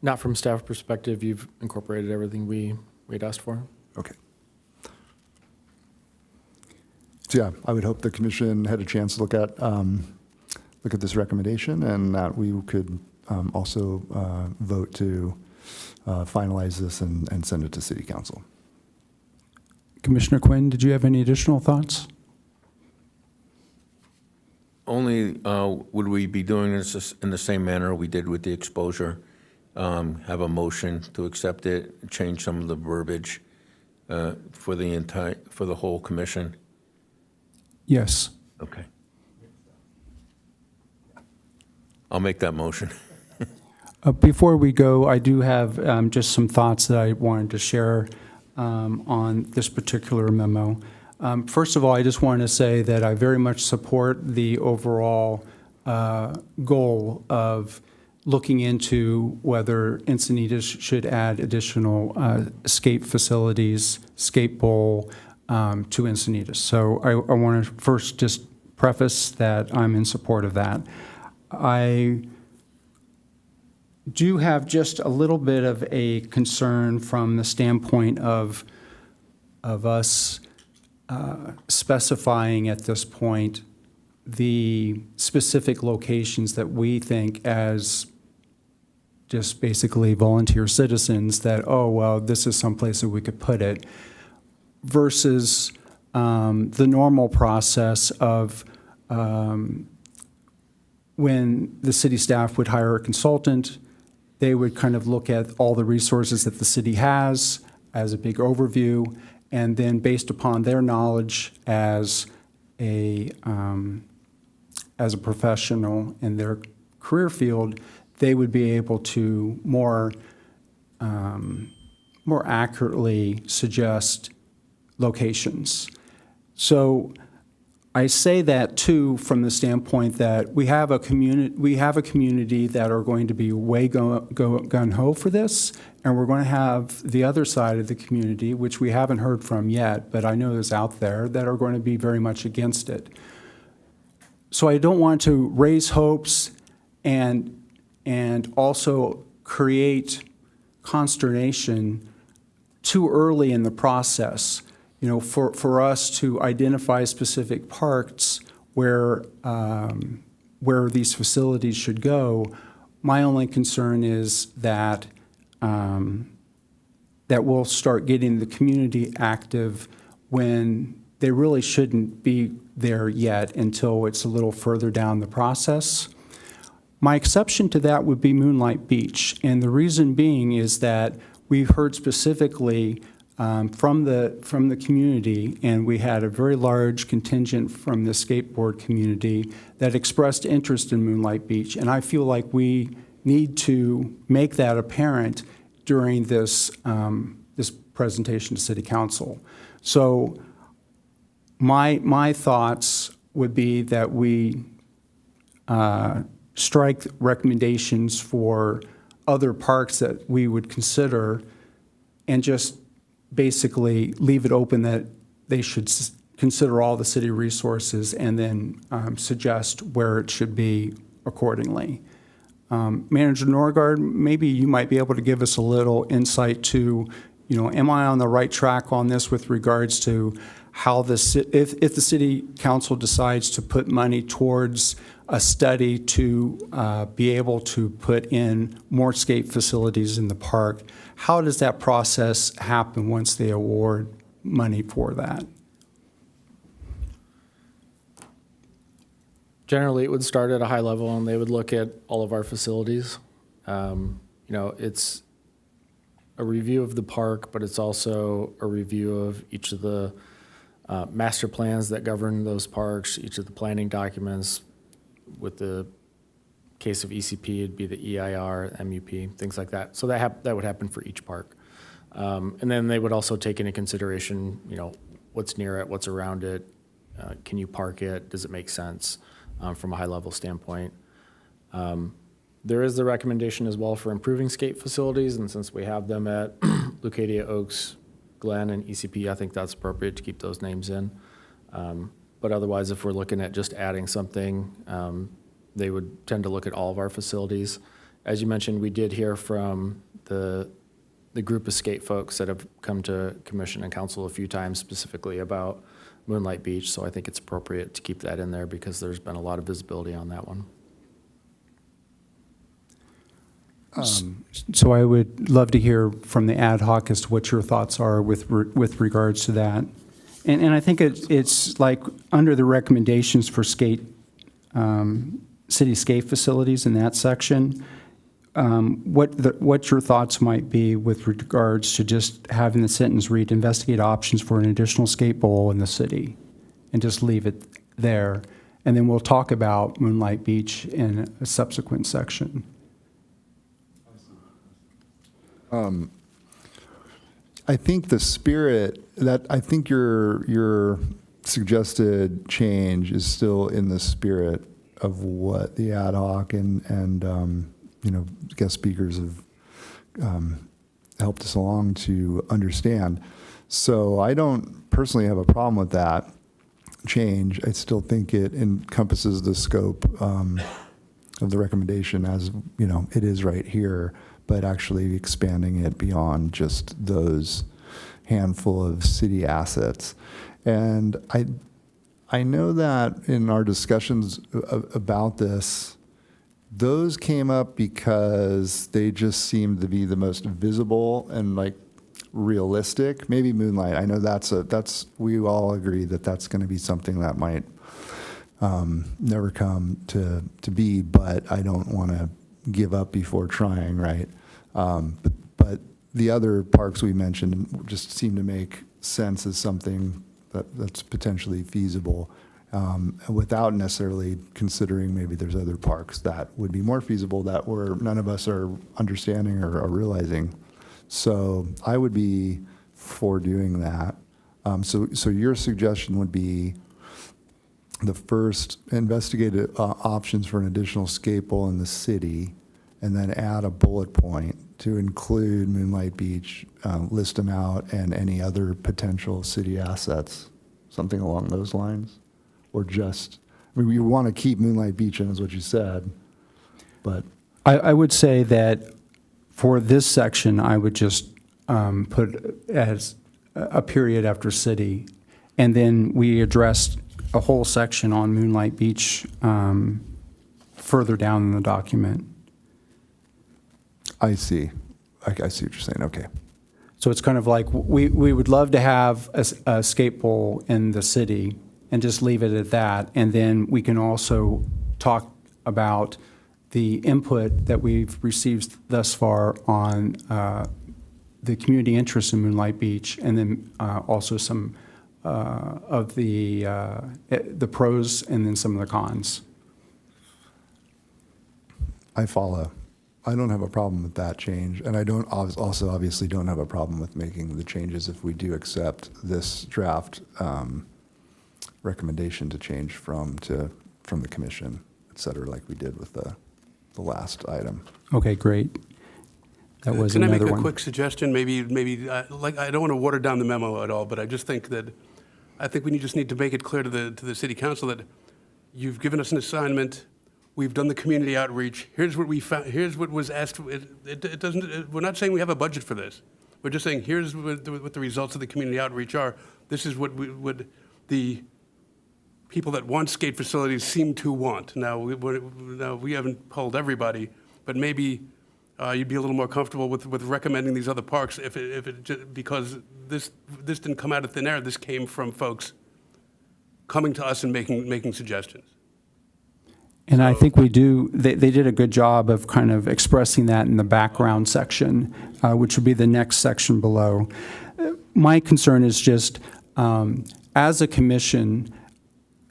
Not from staff perspective, you've incorporated everything we'd asked for. Okay. So yeah, I would hope the commission had a chance to look at this recommendation, and that we could also vote to finalize this and send it to City Council. Commissioner Quinn, did you have any additional thoughts? only would we be doing this in the same manner we did with the exposure? Have a motion to accept it, change some of the verbiage for the whole commission? Yes. Okay. I'll make that motion. Before we go, I do have just some thoughts that I wanted to share on this particular memo. First of all, I just want to say that I very much support the overall goal of looking into whether Encinitas should add additional skate facilities, skate bowl to Encinitas. So I want to first just preface that I'm in support of that. I do have just a little bit of a concern from the standpoint of us specifying at this point the specific locations that we think as just basically volunteer citizens that, oh, well, this is someplace that we could put it, versus the normal process of when the city staff would hire a consultant, they would kind of look at all the resources that the city has as a big overview, and then based upon their knowledge as a professional in their career field, they would be able to more accurately suggest locations. So I say that too from the standpoint that we have a community that are going to be way gung ho for this, and we're going to have the other side of the community, which we haven't heard from yet, but I know is out there, that are going to be very much against it. So I don't want to raise hopes and also create consternation too early in the process. You know, for us to identify specific parts where these facilities should go, my only concern is that that we'll start getting the community active when they really shouldn't be there yet until it's a little further down the process. My exception to that would be Moonlight Beach, and the reason being is that we've heard specifically from the community, and we had a very large contingent from the skateboard community that expressed interest in Moonlight Beach, and I feel like we need to make that apparent during this this presentation to City Council. So my thoughts would be that we strike recommendations for other parks that we would consider, and just basically leave it open that they should consider all the city resources and then suggest where it should be accordingly. Manager Norgard, maybe you might be able to give us a little insight to, you know, am I on the right track on this with regards to how if the city council decides to put money towards a study to be able to put in more skate facilities in the park, how does that process happen once they award money for that? Generally, it would start at a high level, and they would look at all of our facilities. You know, it's a review of the park, but it's also a review of each of the master plans that govern those parks, each of the planning documents. With the case of ECP, it'd be the EIR, MUP, things like that. So that would happen for each park. And then they would also take into consideration, you know, what's near it, what's around it, can you park it, does it make sense from a high-level standpoint. There is the recommendation as well for improving skate facilities, and since we have them at Leucadia, Oaks, Glen, and ECP, I think that's appropriate to keep those names in. But otherwise, if we're looking at just adding something, they would tend to look at all of our facilities. As you mentioned, we did hear from the group of skate folks that have come to commission and council a few times specifically about Moonlight Beach, so I think it's appropriate to keep that in there because there's been a lot of visibility on that one. So I would love to hear from the ad hoc as to what your thoughts are with regards to that. And I think it's like under the recommendations for skate cityscape facilities in that section. What your thoughts might be with regards to just having the sentence read, investigate options for an additional skate bowl in the city, and just leave it there. And then we'll talk about Moonlight Beach in a subsequent section. I think the spirit that I think your suggested change is still in the spirit of what the ad hoc and guest speakers have helped us along to understand. So I don't personally have a problem with that change. I still think it encompasses the scope of the recommendation as it is right here, but actually expanding it beyond just those handful of city assets. And I know that in our discussions about this, those came up because they just seemed to be the most visible and realistic. Maybe Moonlight. I know we all agree that that's going to be something that might never come to be, but I don't want to give up before trying, right? But the other parks we mentioned just seem to make sense as something that's potentially feasible, without necessarily considering maybe there's other parks that would be more feasible that none of us are understanding or realizing. So I would be for doing that. So your suggestion would be the first, investigate options for an additional skate bowl in the city, and then add a bullet point to include Moonlight Beach, list them out, and any other potential city assets, something along those lines? Or just, we want to keep Moonlight Beach in, is what you said, but. I would say that for this section, I would just put as a period after city, and then we addressed a whole section on Moonlight Beach further down in the document. I see. I see what you're saying, okay. So it's kind of like, we would love to have a skate bowl in the city and just leave it at that. And then we can also talk about the input that we've received thus far on the community interest in Moonlight Beach, and then also some of the pros and then some of the cons. I follow. I don't have a problem with that change, and I don't also obviously don't have a problem with making the changes if we do accept this draft recommendation to change from the commission, et cetera, like we did with the last item. Okay, great. That was Can I another make a one. quick suggestion? Maybe I don't want to water down the memo at all, but I just think that we just need to make it clear to the city council that you've given us an assignment. We've done the community outreach. Here's what we found. Here's what was asked. It doesn't. We're not saying we have a budget for this. We're just saying here's what the results of the community outreach are. This is what the people that want skate facilities seem to want. Now we haven't polled everybody, but maybe you'd be a little more comfortable with recommending these other parks because this didn't come out of thin air. This came from folks coming to us and making suggestions. And I think we do, they did a good job of kind of expressing that in the background section, which would be the next section below. My concern is just, as a commission,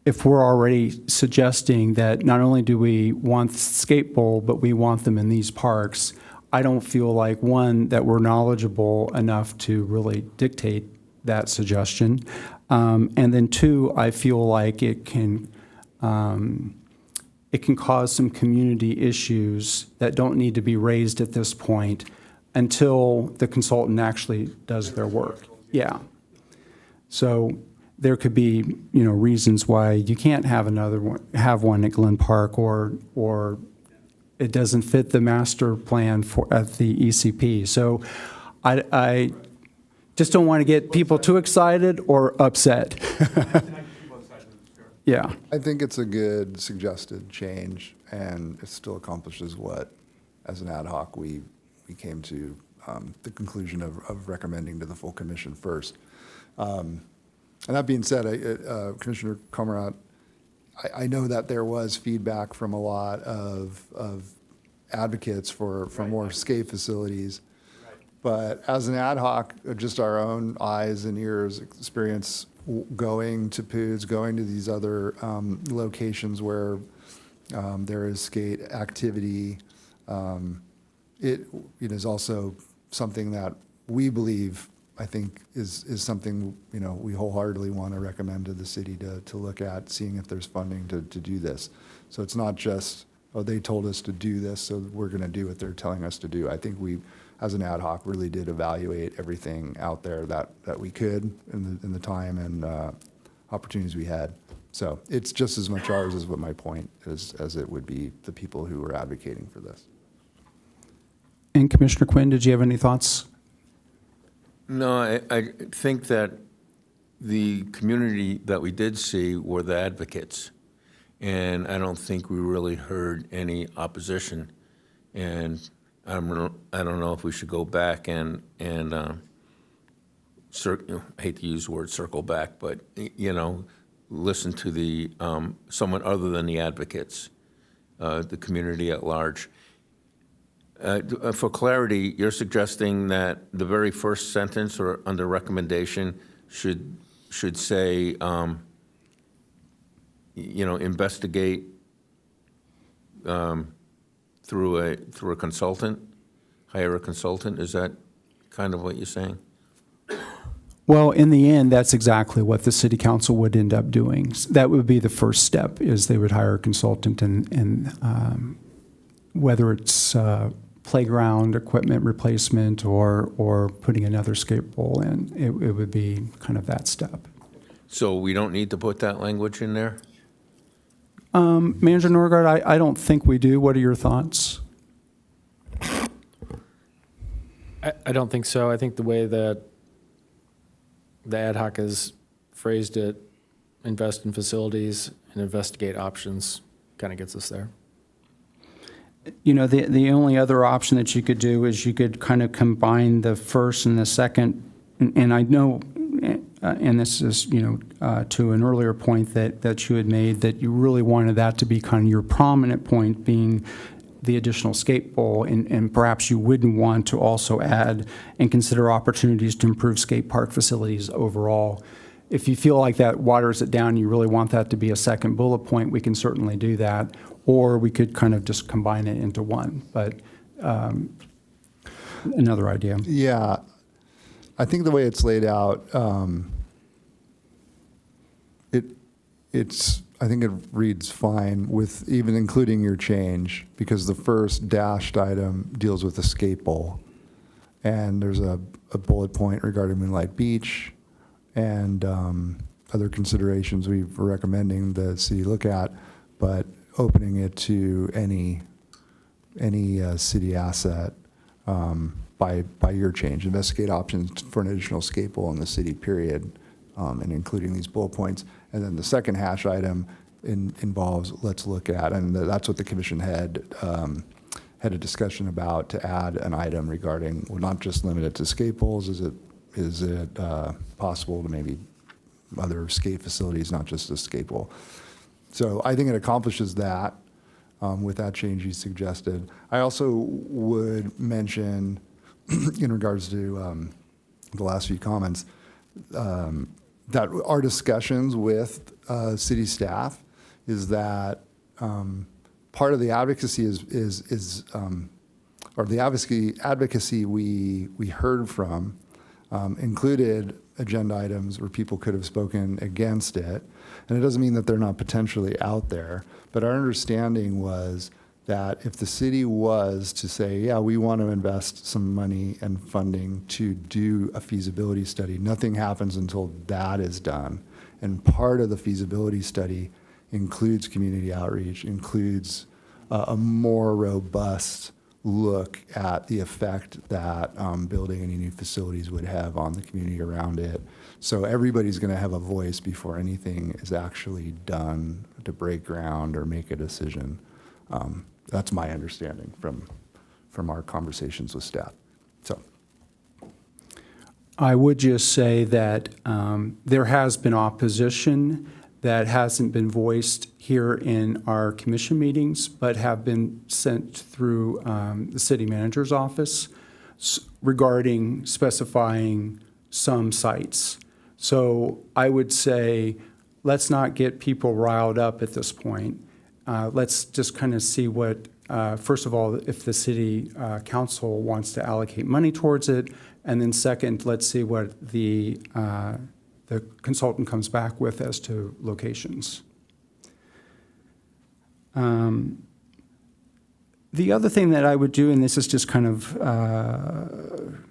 if we're already suggesting that not only do we want skate bowl, but we want them in these parks, I don't feel like, one, that we're knowledgeable enough to really dictate that suggestion. And then two, I feel like it can cause some community issues that don't need to be raised at this point until the consultant actually does their work. Yeah. So there could be, reasons why you can't have have one at Glen Park, or it doesn't fit the master plan at the ECP. So I just don't want to get people too excited or upset. Yeah. I think it's a good suggested change, and it still accomplishes what, as an ad hoc, we came to the conclusion of recommending to the full commission first. And that being said, Commissioner Comerot, I know that there was feedback from a lot of advocates for more skate facilities. But as an ad hoc, just our own eyes and ears experience going to POODS, going to these other locations where there is skate activity, it is also something that we believe, I think, is something, we wholeheartedly want to recommend to the city to look at, seeing if there's funding to do this. So it's not just, oh, they told us to do this, so we're going to do what they're telling us to do. I think we, as an ad hoc, really did evaluate everything out there that we could in the time and opportunities we had. So it's just as much ours as what my point is, as it would be the people who were advocating for this. And Commissioner Quinn, did you have any thoughts? No, I think that the community that we did see were the advocates, and I don't think we really heard any opposition. And I don't know if we should go back and I hate to use the word circle back, but listen to the someone other than the advocates, the community at large. For clarity, you're suggesting that the very first sentence or under recommendation should say, investigate through a consultant, hire a consultant. Is that kind of what you're saying? Well, in the end, that's exactly what the city council would end up doing. That would be the first step, is they would hire a consultant, and whether it's playground equipment replacement or putting another skate bowl in, it would be kind of that step. So we don't need to put that language in there? Manager Norgard, I don't think we do. What are your thoughts? I don't think so. I think the way that the ad hoc has phrased it, invest in facilities and investigate options, kind of gets us there. The only other option that you could do is you could kind of combine the first and the second. And I know, and this is, to an earlier point that you had made, that you really wanted that to be kind of your prominent point, being the additional skate bowl, and perhaps you wouldn't want to also add and consider opportunities to improve skate park facilities overall. If you feel like that waters it down, you really want that to be a second bullet point, we can certainly do that. Or we could kind of just combine it into one, but another idea. Yeah, I think the way it's laid out, I think it reads fine with even including your change, because the first dashed item deals with the skate bowl, and there's a bullet point regarding Moonlight Beach and other considerations we're recommending the city look at, but opening it to any city asset by your change. Investigate options for an additional skate bowl in the city, period, and including these bullet points. And then the second hash item involves, let's look at, and that's what the commission had a discussion about, to add an item regarding, well, not just limited to skate bowls. Is it possible to maybe other skate facilities, not just a skate bowl? So I think it accomplishes that with that change you suggested. I also would mention, in regards to the last few comments, that our discussions with city staff is that part of the advocacy or the advocacy we heard from included agenda items where people could have spoken against it. And it doesn't mean that they're not potentially out there, but our understanding was that if the city was to say, yeah, we want to invest some money and funding to do a feasibility study, nothing happens until that is done. And part of the feasibility study includes community outreach, includes a more robust look at the effect that building any new facilities would have on the community around it. So everybody's going to have a voice before anything is actually done to break ground or make a decision. That's my understanding from our conversations with staff. So I would just say that there has been opposition that hasn't been voiced here in our commission meetings, but have been sent through the city manager's office regarding specifying some sites. So I would say, let's not get people riled up at this point. Let's just kind of see what, first of all, if the city council wants to allocate money towards it, and then second, let's see what the consultant comes back with as to locations. The other thing that I would do, and this is just kind of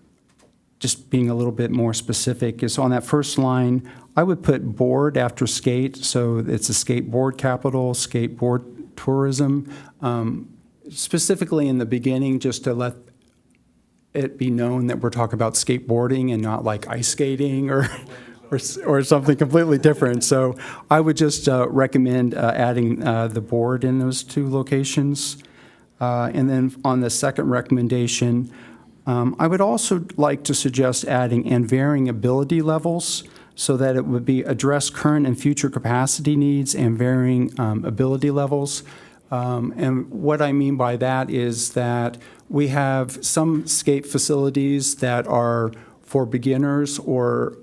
just being a little bit more specific, is on that first line, I would put board after skate, so it's a skateboard capital, skateboard tourism, specifically in the beginning, just to let it be known that we're talking about skateboarding and not like ice skating or something completely different. So I would just recommend adding the board in those two locations. And then on the second recommendation, I would also like to suggest adding and varying ability levels so that it would be address current and future capacity needs and varying ability levels. And what I mean by that is that we have some skate facilities that are for beginners or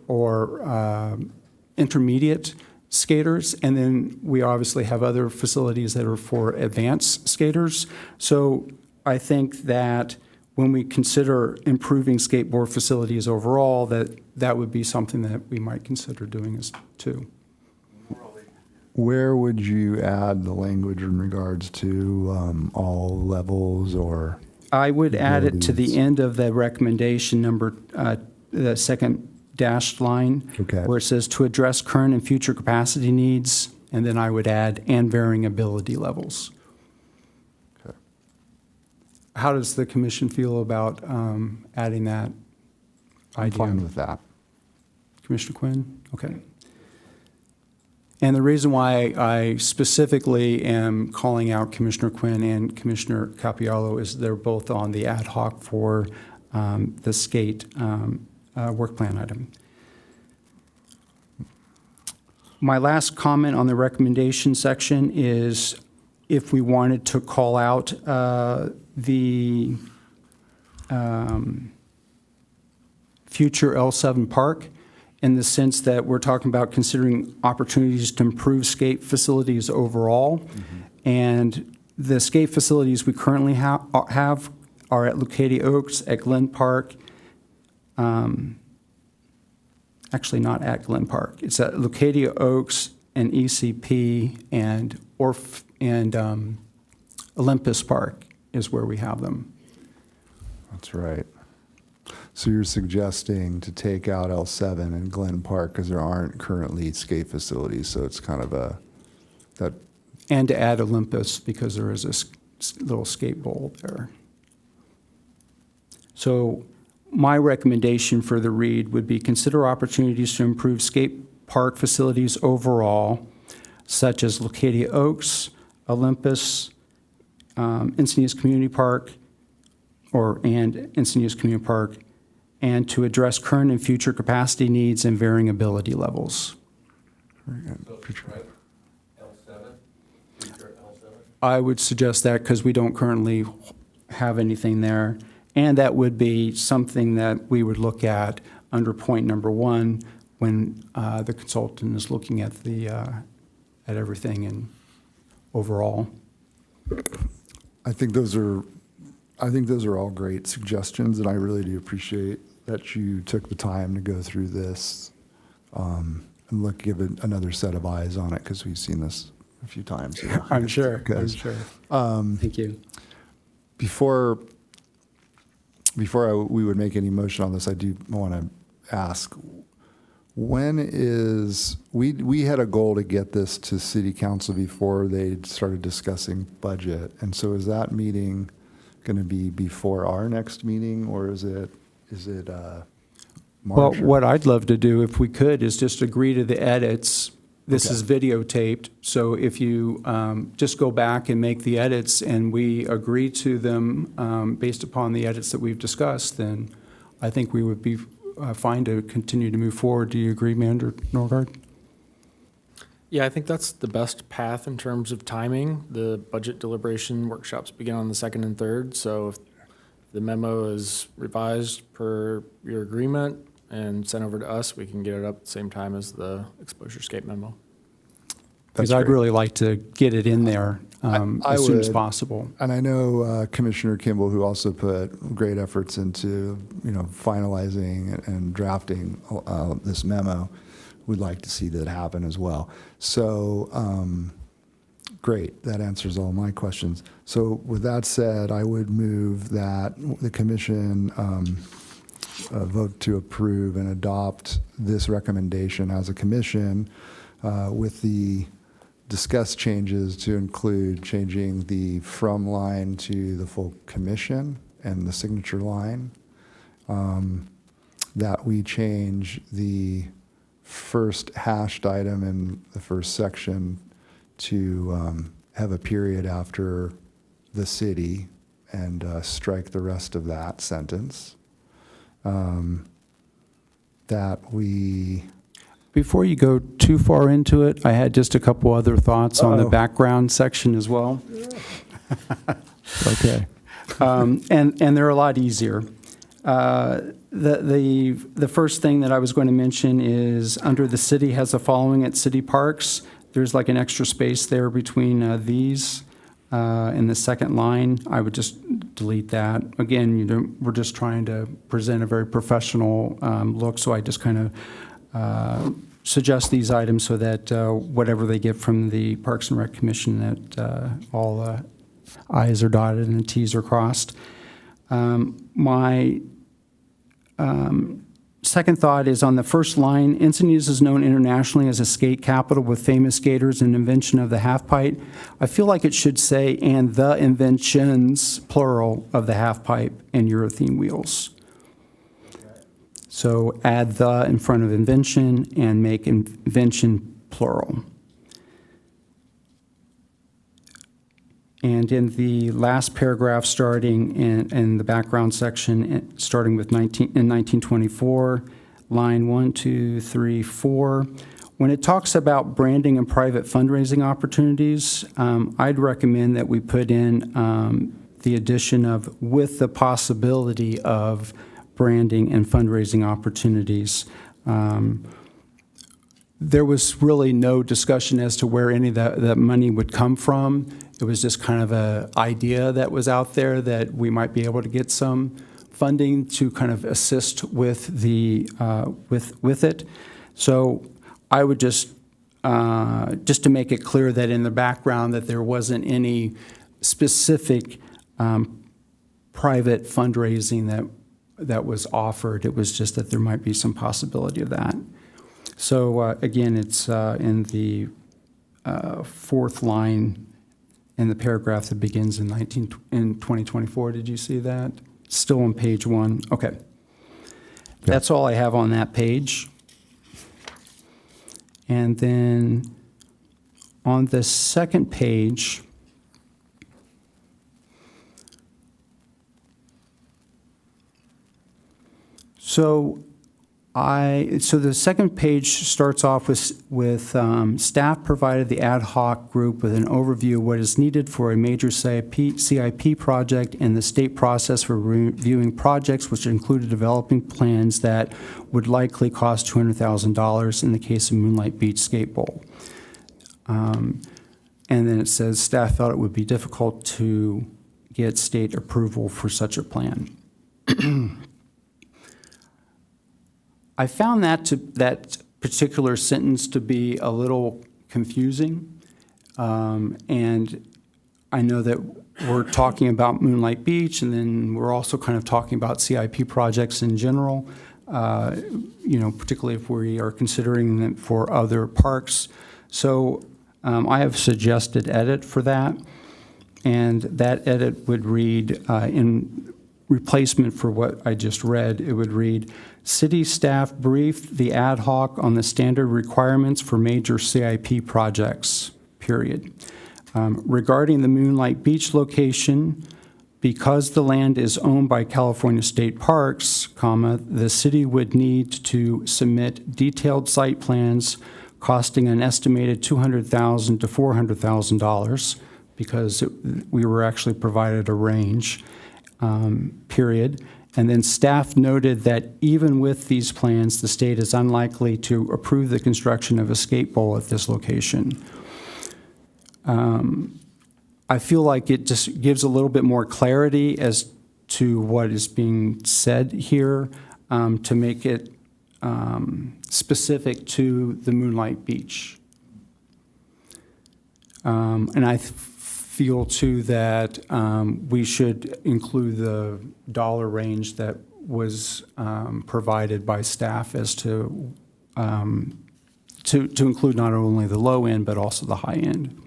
intermediate skaters, and then we obviously have other facilities that are for advanced skaters. So I think that when we consider improving skateboard facilities overall, that would be something that we might consider doing as too. Where would you add the language in regards to all levels or? I would add it to abilities? the end of the recommendation number, the second dashed line, Okay. where it says to address current and future capacity needs, and then I would add and varying ability levels. Okay. How does the commission feel about adding that I'm idea? fine with that. Commissioner Quinn? Okay. And the reason why I specifically am calling out Commissioner Quinn and Commissioner Capiello is they're both on the ad hoc for the skate work plan item. My last comment on the recommendation section is if we wanted to call out the future L7 park, in the sense that we're talking about considering opportunities to improve skate facilities overall. And the skate facilities we currently have are at Leucadia Oaks, at Glen Park. Actually, not at Glen Park. It's at Leucadia Oaks and ECP and Olympus Park is where we have them. That's right. So you're suggesting to take out L7 and Glen Park because there aren't currently skate facilities, so it's kind of that. And to add Olympus because there is a little skate bowl there. So my recommendation for the read would be consider opportunities to improve skate park facilities overall, such as Leucadia Oaks, Olympus, Encinitas Community Park, and Encinitas Community Park, and to address current and future capacity needs and varying ability levels. I would suggest that because we don't currently have anything there. And that would be something that we would look at under point number 1 when the consultant is looking at at everything and overall. I think those are all great suggestions, and I really do appreciate that you took the time to go through this and give it another set of eyes on it because we've seen this a few times. I'm sure. Thank you. Before we would make any motion on this, I do want to ask, when is, we had a goal to get this to city council before they started discussing budget. And so is that meeting going to be before our next meeting, or is it Well, March? what I'd love to do, if we could, is just agree to the edits. This Okay. is videotaped, so if you just go back and make the edits and we agree to them based upon the edits that we've discussed, then I think we would be fine to continue to move forward. Do you agree, Manager Norgard? Yeah, I think that's the best path in terms of timing. The budget deliberation workshops begin on the 2nd and 3rd, so if the memo is revised per your agreement and sent over to us, we can get it up at the same time as the exposurescape memo. Because That's I'd great. really like to get it in there I as soon as would. possible. And I know Commissioner Kimball, who also put great efforts into, finalizing and drafting this memo, would like to see that happen as well. So, great, that answers all my questions. So with that said, I would move that the commission vote to approve and adopt this recommendation as a commission with the discussed changes to include changing the from line to the full commission and the signature line. That we change the first hashed item in the first section to have a period after the city and strike the rest of that sentence. That we, Before you go too far into it, I had just a couple other thoughts on the Uh-oh. background section as well. Okay. And they're a lot easier. The first thing that I was going to mention is under the city has the following at city parks. There's like an extra space there between these in the second line. I would just delete that. Again, we're just trying to present a very professional look, so I just kind of suggest these items so that whatever they get from the Parks and Rec Commission, that all I's are dotted and the T's are crossed. My second thought is on the first line, Encinitas is known internationally as a skate capital with famous skaters and invention of the half-pipe. I feel like it should say, and the inventions, plural, of the half-pipe and urethane wheels. So add the in front of invention and make invention plural. And in the last paragraph, starting in the background section, starting with in 1924, line 1, 2, 3, 4, when it talks about branding and private fundraising opportunities, I'd recommend that we put in the addition of with the possibility of branding and fundraising opportunities. There was really no discussion as to where any of that money would come from. It was just kind of an idea that was out there that we might be able to get some funding to kind of assist with the with it. So I would just to make it clear that in the background that there wasn't any specific private fundraising that was offered. It was just that there might be some possibility of that. So again, it's in the fourth line in the paragraph that begins in 2024. Did you see that? Still on page 1. Okay. That's all I have on that page. And then on the second page, so the second page starts off with staff provided the ad hoc group with an overview of what is needed for a major CIP project and the state process for reviewing projects, which included developing plans that would likely cost $200,000 in the case of Moonlight Beach Skate Bowl. And then it says staff felt it would be difficult to get state approval for such a plan. I found that particular sentence to be a little confusing, and I know that we're talking about Moonlight Beach, and then we're also kind of talking about CIP projects in general, particularly if we are considering them for other parks. So I have suggested edit for that, and that edit would read in replacement for what I just read, it would read, city staff briefed the ad hoc on the standard requirements for major CIP projects, period. Regarding the Moonlight Beach location, because the land is owned by California State Parks, the city would need to submit detailed site plans, costing an estimated $200,000 to $400,000 because we were actually provided a range, period. And then staff noted that even with these plans, the state is unlikely to approve the construction of a skate bowl at this location. I feel like it just gives a little bit more clarity as to what is being said here, to make it specific to the Moonlight Beach. And I feel too that we should include the dollar range that was provided by staff as to include not only the low end but also the high end.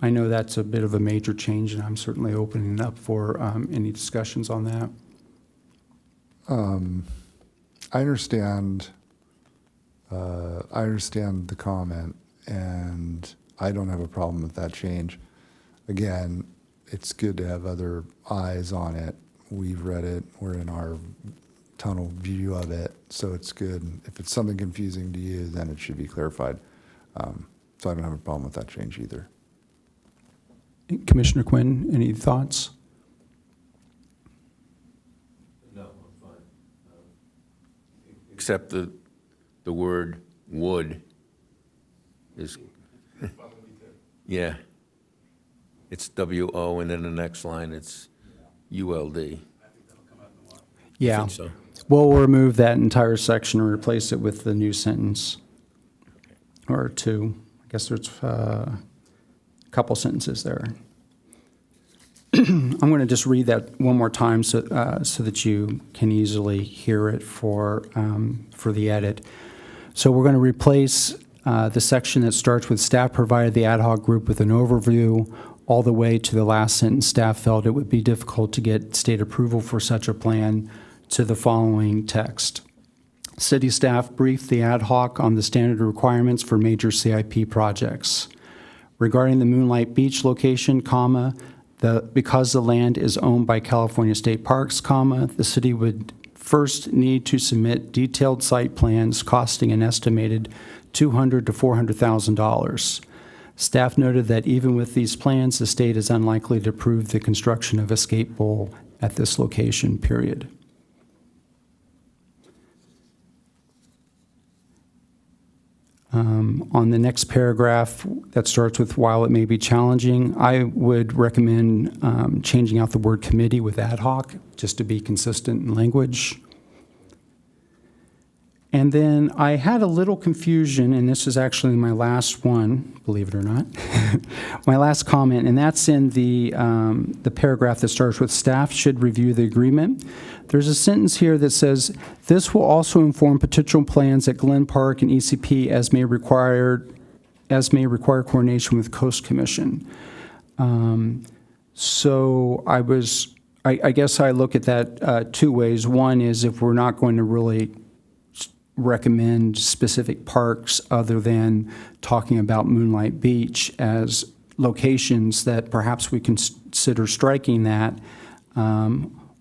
I know that's a bit of a major change, and I'm certainly opening up for any discussions on that. I understand the comment, and I don't have a problem with that change. Again, it's good to have other eyes on it. We've read it. We're in our tunnel view of it, so it's good. If it's something confusing to you, then it should be clarified. So I don't have a problem with that change either. Commissioner Quinn, any thoughts? No, I'm fine. Except the word would is, yeah. It's W-O, and then the next line, it's U-L-D. Yeah. think so? We'll remove that entire section and replace it with the new sentence. Or two. I guess there's a couple sentences there. I'm going to just read that one more time so that you can easily hear it for the edit. So we're going to replace the section that starts with staff provided the ad hoc group with an overview all the way to the last sentence. Staff felt it would be difficult to get state approval for such a plan to the following text. City staff briefed the ad hoc on the standard requirements for major CIP projects. Regarding the Moonlight Beach location, comma, because the land is owned by California State Parks, comma, the city would first need to submit detailed site plans costing an estimated $200,000 to $400,000. Staff noted that even with these plans, the state is unlikely to approve the construction of a skate bowl at this location, period. On the next paragraph that starts with, while it may be challenging, I would recommend changing out the word committee with ad hoc, just to be consistent in language. And then I had a little confusion, and this is actually my last one, believe it or not, my last comment, and that's in the paragraph that starts with staff should review the agreement. There's a sentence here that says, this will also inform potential plans at Glen Park and ECP as may require coordination with Coast Commission. So I guess I look at that two ways. One is if we're not going to really recommend specific parks other than talking about Moonlight Beach as locations that perhaps we consider striking that,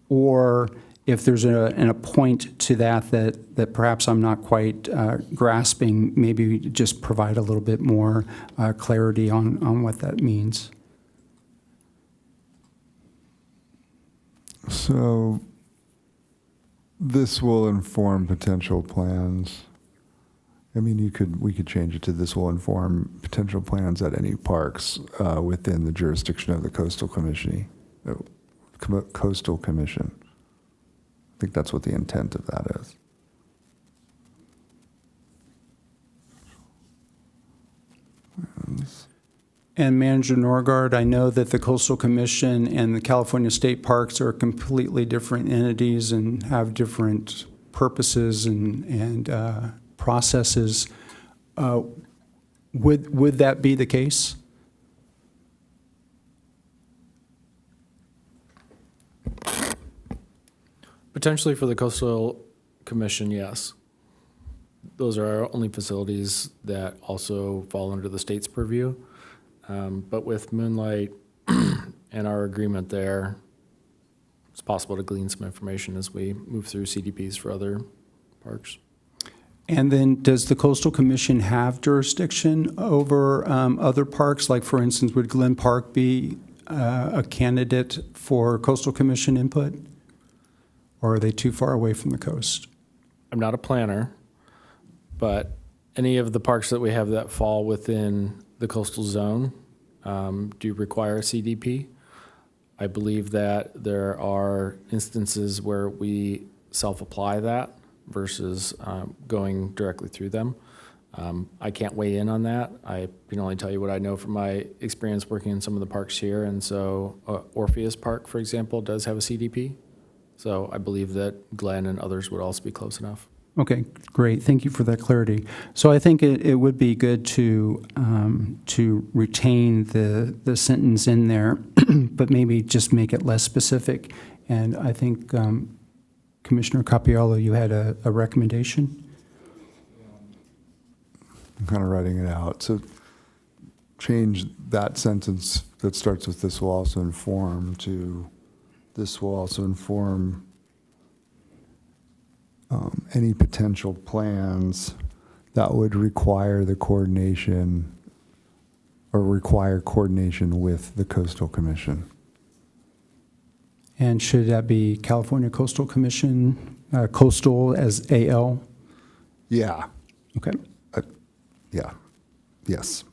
or if there's a point to that perhaps I'm not quite grasping, maybe just provide a little bit more clarity on what that means. So this will inform potential plans. I mean, we could change it to this will inform potential plans at any parks within the jurisdiction of the Coastal Commission. Coastal Commission. I think that's what the intent of that is. And Manager Norgard, I know that the Coastal Commission and the California State Parks are completely different entities and have different purposes and processes. Would that be the case? Potentially for the Coastal Commission, yes. Those are our only facilities that also fall under the state's purview. But with Moonlight and our agreement there, it's possible to glean some information as we move through CDPs for other parks. And then does the Coastal Commission have jurisdiction over other parks? Like, for instance, would Glen Park be a candidate for Coastal Commission input? Or are they too far away from the coast? I'm not a planner, but any of the parks that we have that fall within the coastal zone do require a CDP. I believe that there are instances where we self-apply that versus going directly through them. I can't weigh in on that. I can only tell you what I know from my experience working in some of the parks here. And so Orpheus Park, for example, does have a CDP. So I believe that Glen and others would also be close enough. Okay, great. Thank you for that clarity. So I think it would be good to retain the sentence in there, but maybe just make it less specific. And I think Commissioner Capiello, you had a recommendation? I'm kind of writing it out. So change that sentence that starts with "this will also inform" to "this will also inform any potential plans that would require the coordination or require coordination with the Coastal Commission." And should that be California Coastal Commission, coastal as AL? Yeah. Okay. Yeah. Yes.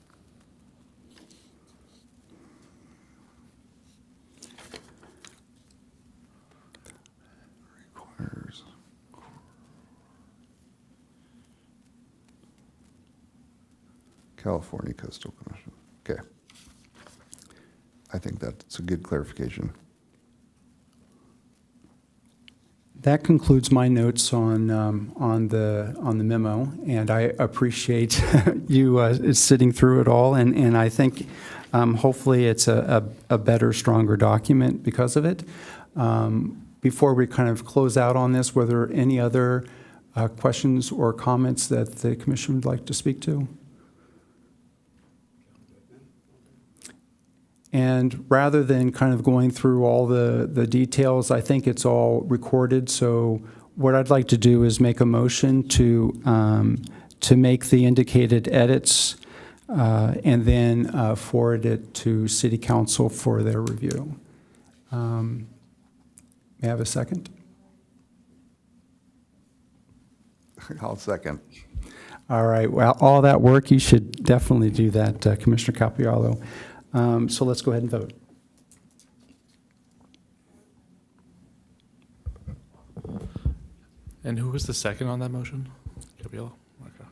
Requires. California Coastal Commission. Okay. I think that's a good clarification. That concludes my notes on the memo, and I appreciate you sitting through it all, and I think hopefully it's a better, stronger document because of it. Before we kind of close out on this, were there any other questions or comments that the commission would like to speak to? And rather than kind of going through all the details, I think it's all recorded. So what I'd like to do is make a motion to make the indicated edits and then forward it to City Council for their review. May I have a second? I'll second. All right. Well, all that work, you should definitely do that, Commissioner Capiello. So let's go ahead and vote. And who was the second on that motion? Gabriella? Okay.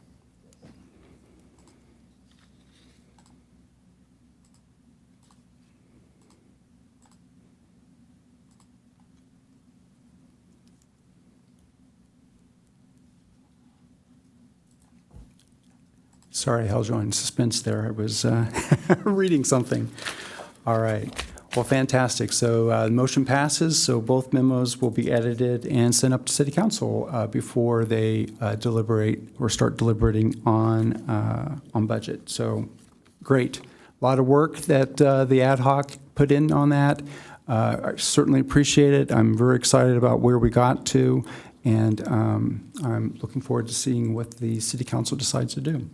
Sorry, I held you in suspense there. I was reading something. All right. Well, fantastic. So the motion passes, so both memos will be edited and sent up to City Council before they deliberate or start deliberating on budget. So great. A lot of work that the ad hoc put in on that. I certainly appreciate it. I'm very excited about where we got to, and I'm looking forward to seeing what the City Council decides to do.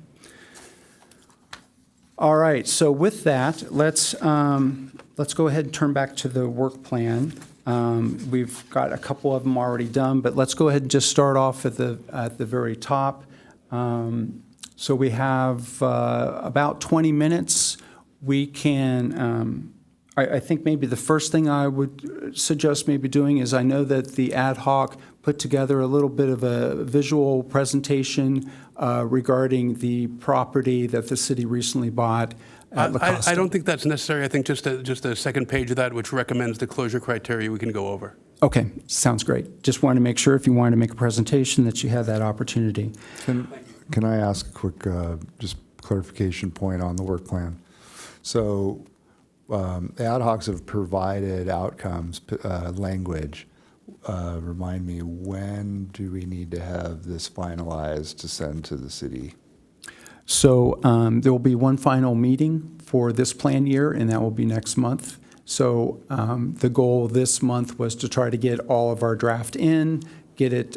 All right, so with that, let's go ahead and turn back to the work plan. We've got a couple of them already done, but let's go ahead and just start off at the very top. So we have about 20 minutes. We can, I think maybe the first thing I would suggest maybe doing is, I know that the ad hoc put together a little bit of a visual presentation regarding the property that the city recently bought at La Costa. I don't think that's necessary. I think just a second page of that, which recommends the closure criteria, we can go over. Okay, sounds great. Just wanted to make sure if you wanted to make a presentation that you had that opportunity. Can I ask a quick just clarification point on the work plan? So the ad hocs have provided outcomes language. Remind me, when do we need to have this finalized to send to the city? So there will be one final meeting for this plan year, and that will be next month. So the goal this month was to try to get all of our draft in, get it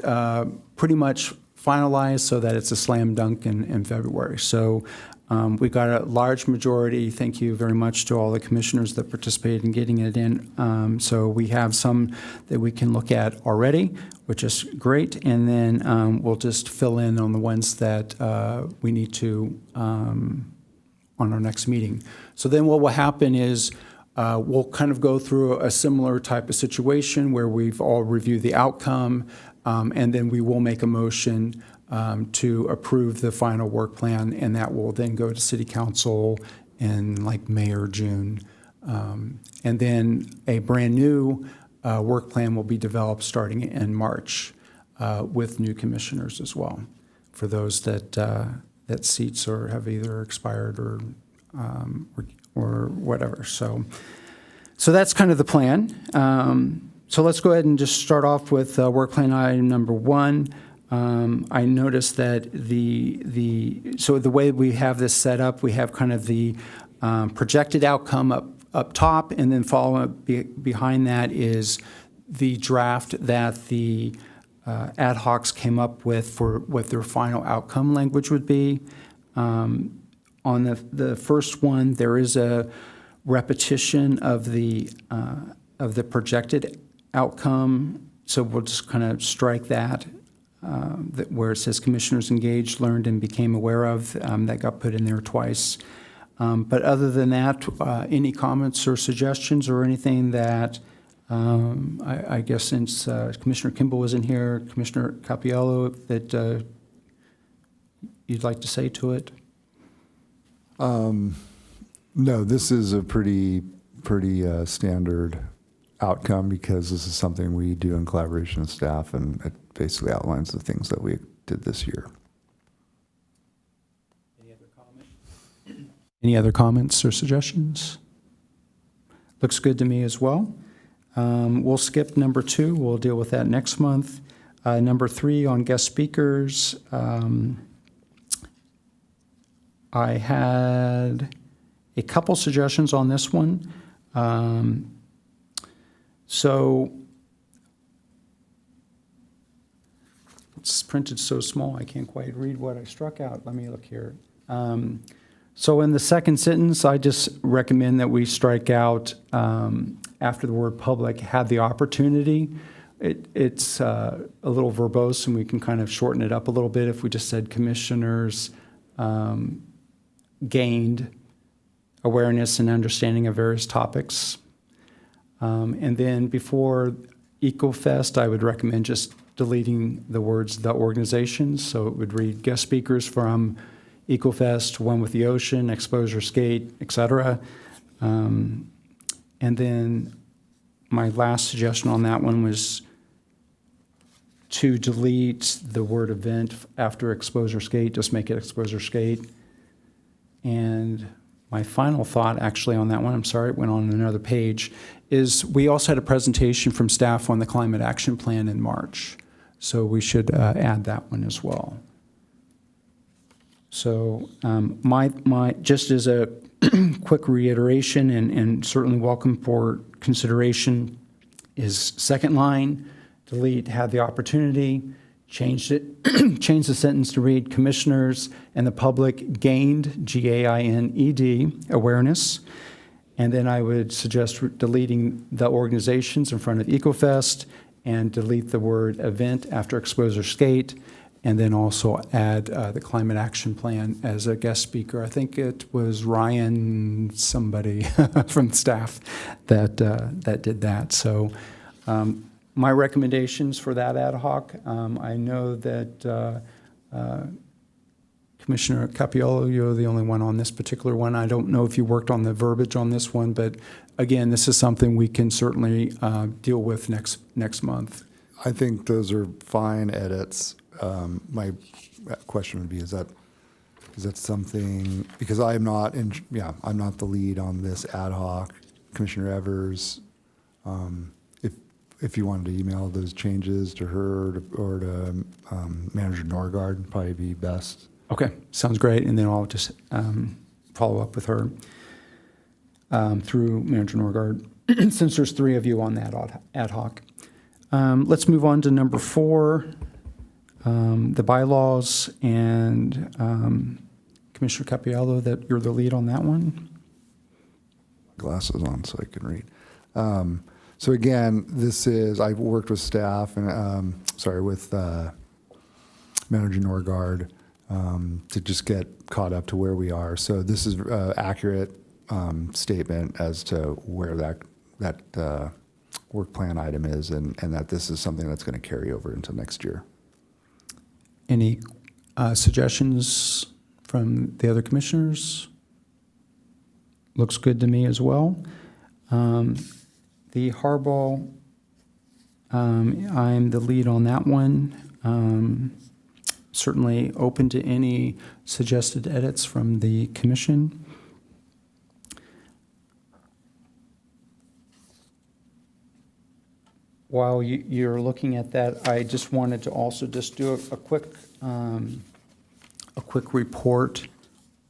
pretty much finalized so that it's a slam dunk in February. So we got a large majority. Thank you very much to all the commissioners that participated in getting it in. So we have some that we can look at already, which is great. And then we'll just fill in on the ones that we need to on our next meeting. So then what will happen is we'll kind of go through a similar type of situation where we've all reviewed the outcome, and then we will make a motion to approve the final work plan, and that will then go to City Council in like May or June. And then a brand-new work plan will be developed starting in March with new commissioners as well, for those that seats or have either expired or whatever. So that's kind of the plan. So let's go ahead and just start off with work plan item number 1. I noticed that so the way we have this set up, we have kind of the projected outcome up top, and then following behind that is the draft that the ad hocs came up with for what their final outcome language would be. On the first one, there is a repetition of the projected outcome, so we'll just kind of strike that. Where it says commissioners engaged, learned, and became aware of, that got put in there twice. But other than that, any comments or suggestions or anything that, I guess since Commissioner Kimball was in here, Commissioner Capiello, that you'd like to say to it? No, this is a pretty standard outcome because this is something we do in collaboration with staff, and it basically outlines the things that we did this year. Any other comments or suggestions? Looks good to me as well. We'll skip number 2. We'll deal with that next month. Number 3 on guest speakers. I had a couple suggestions on this one. So it's printed so small I can't quite read what I struck out. Let me look here. So in the second sentence, I just recommend that we strike out after the word public, had the opportunity. It's a little verbose, and we can kind of shorten it up a little bit if we just said commissioners gained awareness and understanding of various topics. And then before EcoFest, I would recommend just deleting the words "the organizations," so it would read guest speakers from EcoFest, One with the Ocean, Exposure Skate, etc. And then my last suggestion on that one was to delete the word event after Exposure Skate, just make it Exposure Skate. And my final thought actually on that one, I'm sorry, it went on another page, is we also had a presentation from staff on the Climate Action Plan in March. So we should add that one as well. So my just as a quick reiteration and certainly welcome for consideration is second line, delete had the opportunity, change the sentence to read commissioners and the public gained, G-A-I-N-E-D, awareness. And then I would suggest deleting the organizations in front of EcoFest and delete the word event after Exposure Skate, and then also add the Climate Action Plan as a guest speaker. I think it was Ryan, somebody from staff that did that. So my recommendations for that ad hoc, I know that Commissioner Capiello, you're the only one on this particular one. I don't know if you worked on the verbiage on this one, but again, this is something we can certainly deal with next month. I think those are fine edits. My question would be, is that something, because I'm not the lead on this ad hoc. Commissioner Evers, if you wanted to email those changes to her or to Manager Norgard, probably be best. Okay, sounds great. And then I'll just follow up with her through Manager Norgard, since there's 3 of you on that ad hoc. Let's move on to number 4. the bylaws, and Commissioner Capiello, that you're the lead on that one. Glasses on so I can read. So again, I've worked with staff and, with Manager Norgard to just get caught up to where we are. So this is accurate statement as to where that work plan item is, and that this is something that's going to carry over into next year. Any suggestions from the other commissioners? Looks good to me as well. The Harball, I'm the lead on that one. Certainly open to any suggested edits from the commission. While you're looking at that, I just wanted to also just do a quick report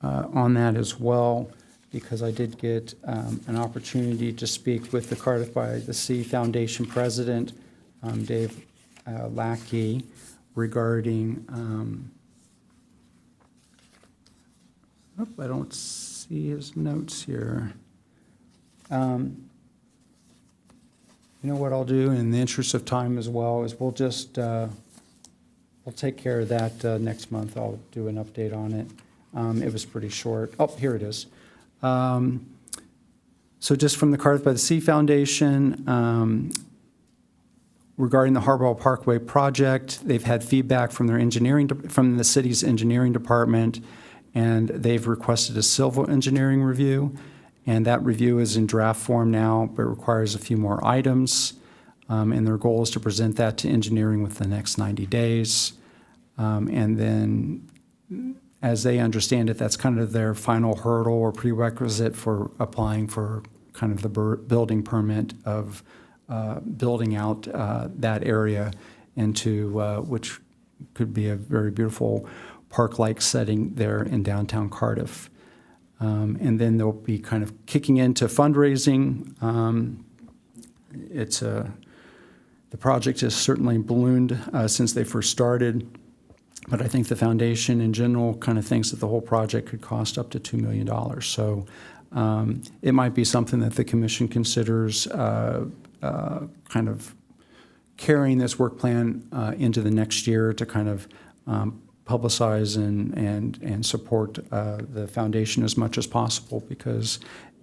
on that as well, because I did get an opportunity to speak with the Cardiff by the Sea Foundation president, Dave Lackey, regarding, I don't see his notes here. You know what I'll do in the interest of time as well is we'll just, we'll take care of that next month. I'll do an update on it. It was pretty short. Oh, here it is. So just from the Cardiff by the Sea Foundation, regarding the Harbor Parkway project, they've had feedback from from the city's engineering department, and they've requested a civil engineering review. And that review is in draft form now, but requires a few more items. And their goal is to present that to engineering within the next 90 days. And then, as they understand it, that's kind of their final hurdle or prerequisite for applying for kind of the building permit of building out that area into which could be a very beautiful park-like setting there in downtown Cardiff. And then they'll be kind of kicking into fundraising. The project has certainly ballooned since they first started, but I think the foundation in general kind of thinks that the whole project could cost up to $2 million. So it might be something that the commission considers kind of carrying this work plan into the next year to kind of publicize and support the foundation as much as possible, because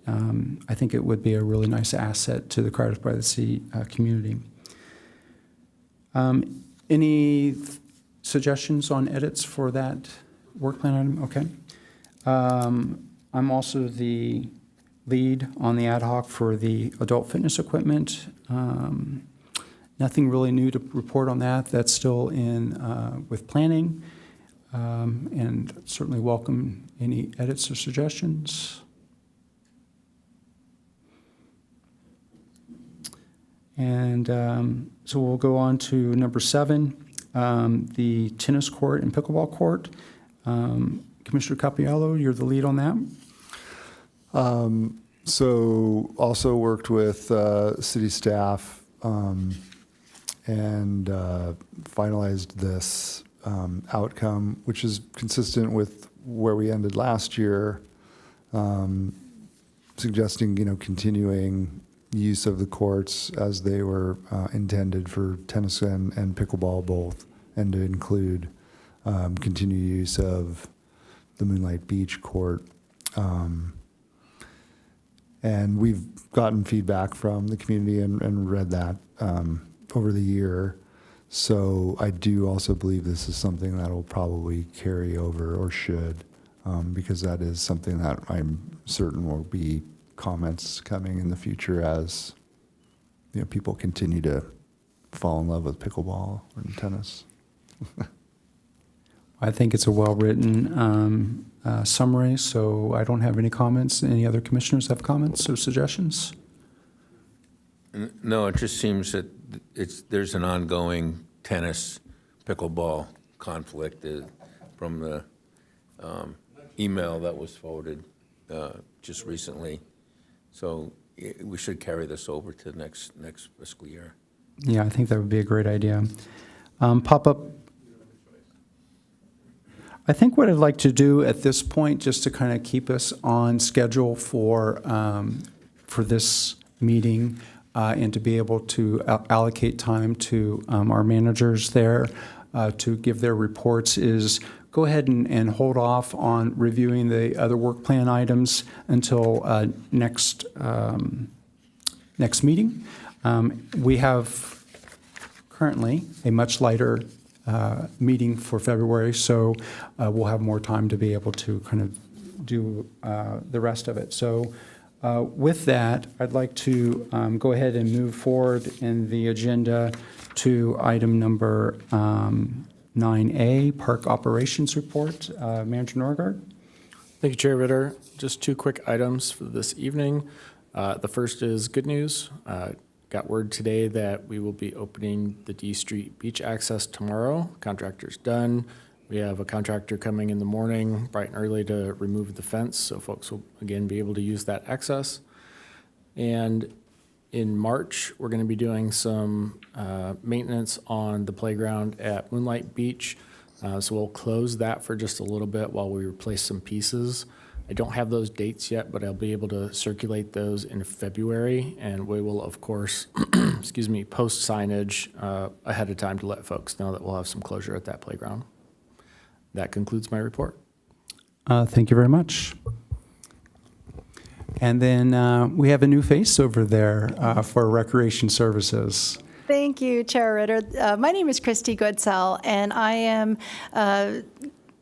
I think it would be a really nice asset to the Cardiff by the Sea community. Any suggestions on edits for that work plan item? Okay. I'm also the lead on the ad hoc for the adult fitness equipment. Nothing really new to report on that. That's still in with planning. And certainly welcome any edits or suggestions. And so we'll go on to number 7, the tennis court and pickleball court. Commissioner Capiello, you're the lead on that. So also worked with city staff and finalized this outcome, which is consistent with where we ended last year, suggesting, continuing use of the courts as they were intended for tennis and pickleball both, and to include continued use of the Moonlight Beach court. And we've gotten feedback from the community and read that over the year. So I do also believe this is something that will probably carry over, or should, because that is something that I'm certain will be comments coming in the future as people continue to fall in love with pickleball and tennis. I think it's a well-written summary, so I don't have any comments. Any other commissioners have comments or suggestions? No, it just seems that there's an ongoing tennis pickleball conflict from the email that was forwarded just recently. So we should carry this over to next fiscal year. Yeah, I think that would be a great idea. Pop-up. I think what I'd like to do at this point, just to kind of keep us on schedule for this meeting and to be able to allocate time to our managers there to give their reports, is go ahead and hold off on reviewing the other work plan items until next meeting. We have currently a much lighter meeting for February, so we'll have more time to be able to kind of do the rest of it. So with that, I'd like to go ahead and move forward in the agenda to item number 9A, Park Operations Report. Manager Norgard? Thank you, Chair Ritter. Just 2 quick items for this evening. The first is good news. Got word today that we will be opening the D Street beach access tomorrow. Contractor's done. We have a contractor coming in the morning, bright and early, to remove the fence, so folks will again be able to use that access. And in March, we're going to be doing some maintenance on the playground at Moonlight Beach. So we'll close that for just a little bit while we replace some pieces. I don't have those dates yet, but I'll be able to circulate those in February, and we will, of course, excuse me, post signage ahead of time to let folks know that we'll have some closure at that playground. That concludes my report. Thank you very much. And then we have a new face over there for Recreation Services. Thank you, Chair Ritter. My name is Christy Goodsell, and I am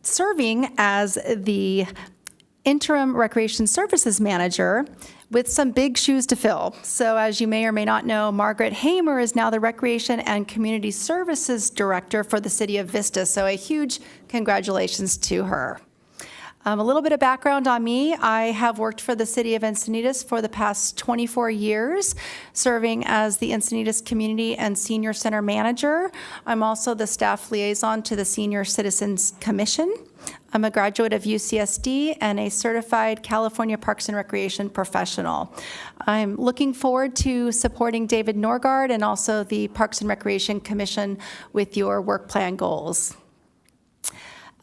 serving as the Interim Recreation Services Manager with some big shoes to fill. So as you may or may not know, Margaret Hamer is now the Recreation and Community Services Director for the City of Vista, so a huge congratulations to her. A little bit of background on me. I have worked for the City of Encinitas for the past 24 years, serving as the Encinitas Community and Senior Center Manager. I'm also the staff liaison to the Senior Citizens Commission. I'm a graduate of UCSD and a certified California Parks and Recreation professional. I'm looking forward to supporting David Norgard and also the Parks and Recreation Commission with your work plan goals.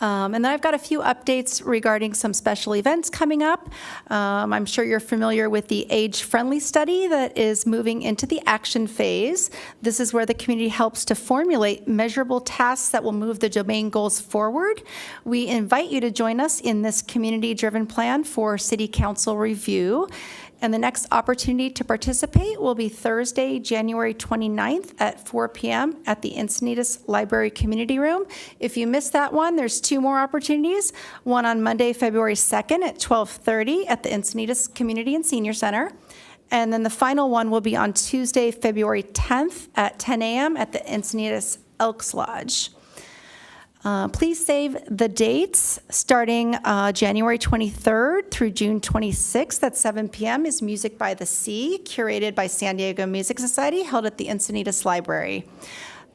And then I've got a few updates regarding some special events coming up. I'm sure you're familiar with the age-friendly study that is moving into the action phase. This is where the community helps to formulate measurable tasks that will move the domain goals forward. We invite you to join us in this community-driven plan for City Council review. And the next opportunity to participate will be Thursday, January 29th at 4 p.m. at the Encinitas Library Community Room. If you missed that one, there's 2 more opportunities. One on Monday, February 2nd at 12:30 at the Encinitas Community and Senior Center. And then the final one will be on Tuesday, February 10th at 10 a.m. at the Encinitas Elks Lodge. Please save the dates. Starting January 23rd through June 26th at 7 p.m. is Music by the Sea, curated by San Diego Music Society, held at the Encinitas Library.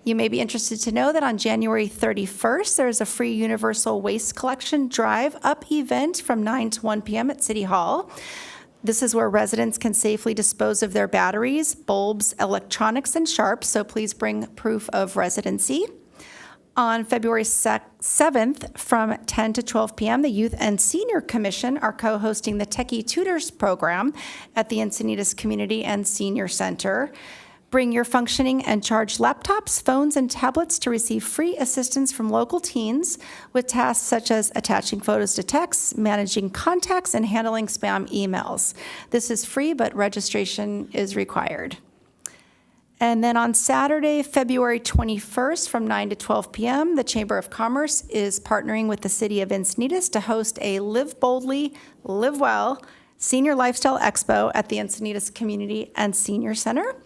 You may be interested to know that on January 31st, there is a free Universal Waste Collection Drive-Up event from 9 to 1 p.m. at City Hall. This is where residents can safely dispose of their batteries, bulbs, electronics, and sharps, so please bring proof of residency. On February 7th from 10 to 12 p.m., the Youth and Senior Commission are co-hosting the Techie Tutors program at the Encinitas Community and Senior Center. Bring your functioning and charged laptops, phones, and tablets to receive free assistance from local teens with tasks such as attaching photos to texts, managing contacts, and handling spam emails. This is free, but registration is required. And then on Saturday, February 21st from 9 to 12 p.m., the Chamber of Commerce is partnering with the City of Encinitas to host a Live Boldly, Live Well Senior Lifestyle Expo at the Encinitas Community and Senior Center.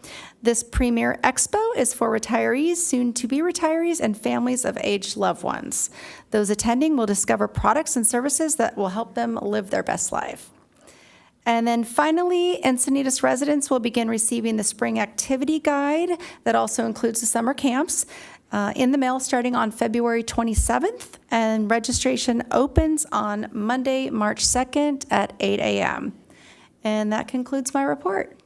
This premier expo is for retirees, soon-to-be retirees, and families of aged loved ones. Those attending will discover products and services that will help them live their best life. And then finally, Encinitas residents will begin receiving the spring activity guide that also includes the summer camps in the mail starting on February 27th, and registration opens on Monday, March 2nd at 8 a.m. And that concludes my report.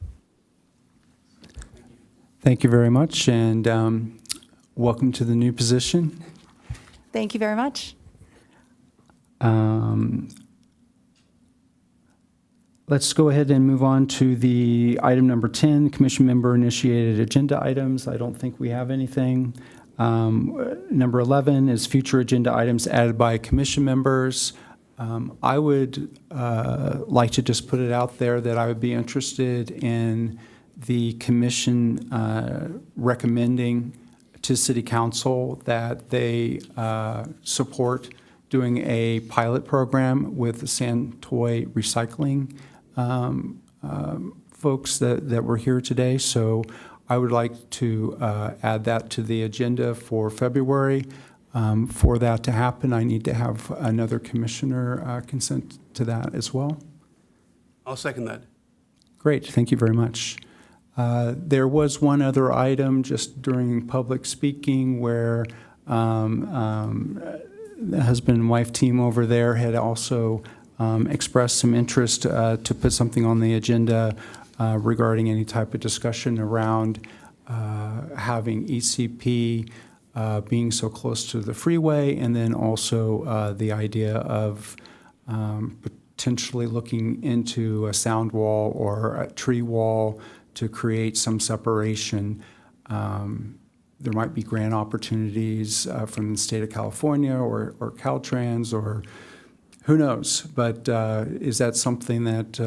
Thank you very much, and welcome to the new position. Thank you very much. Let's go ahead and move on to the item number 10, commission member initiated agenda items. I don't think we have anything. Number 11 is future agenda items added by commission members. I would like to just put it out there that I would be interested in the commission recommending to City Council that they support doing a pilot program with the Santoy Recycling folks that were here today. So I would like to add that to the agenda for February. For that to happen, I need to have another commissioner consent to that as well. I'll second that. Great, thank you very much. There was one other item just during public speaking where the husband and wife team over there had also expressed some interest to put something on the agenda regarding any type of discussion around having ECP being so close to the freeway, and then also the idea of potentially looking into a sound wall or a tree wall to create some separation. There might be grant opportunities from the state of California or Caltrans, or who knows. But is that something that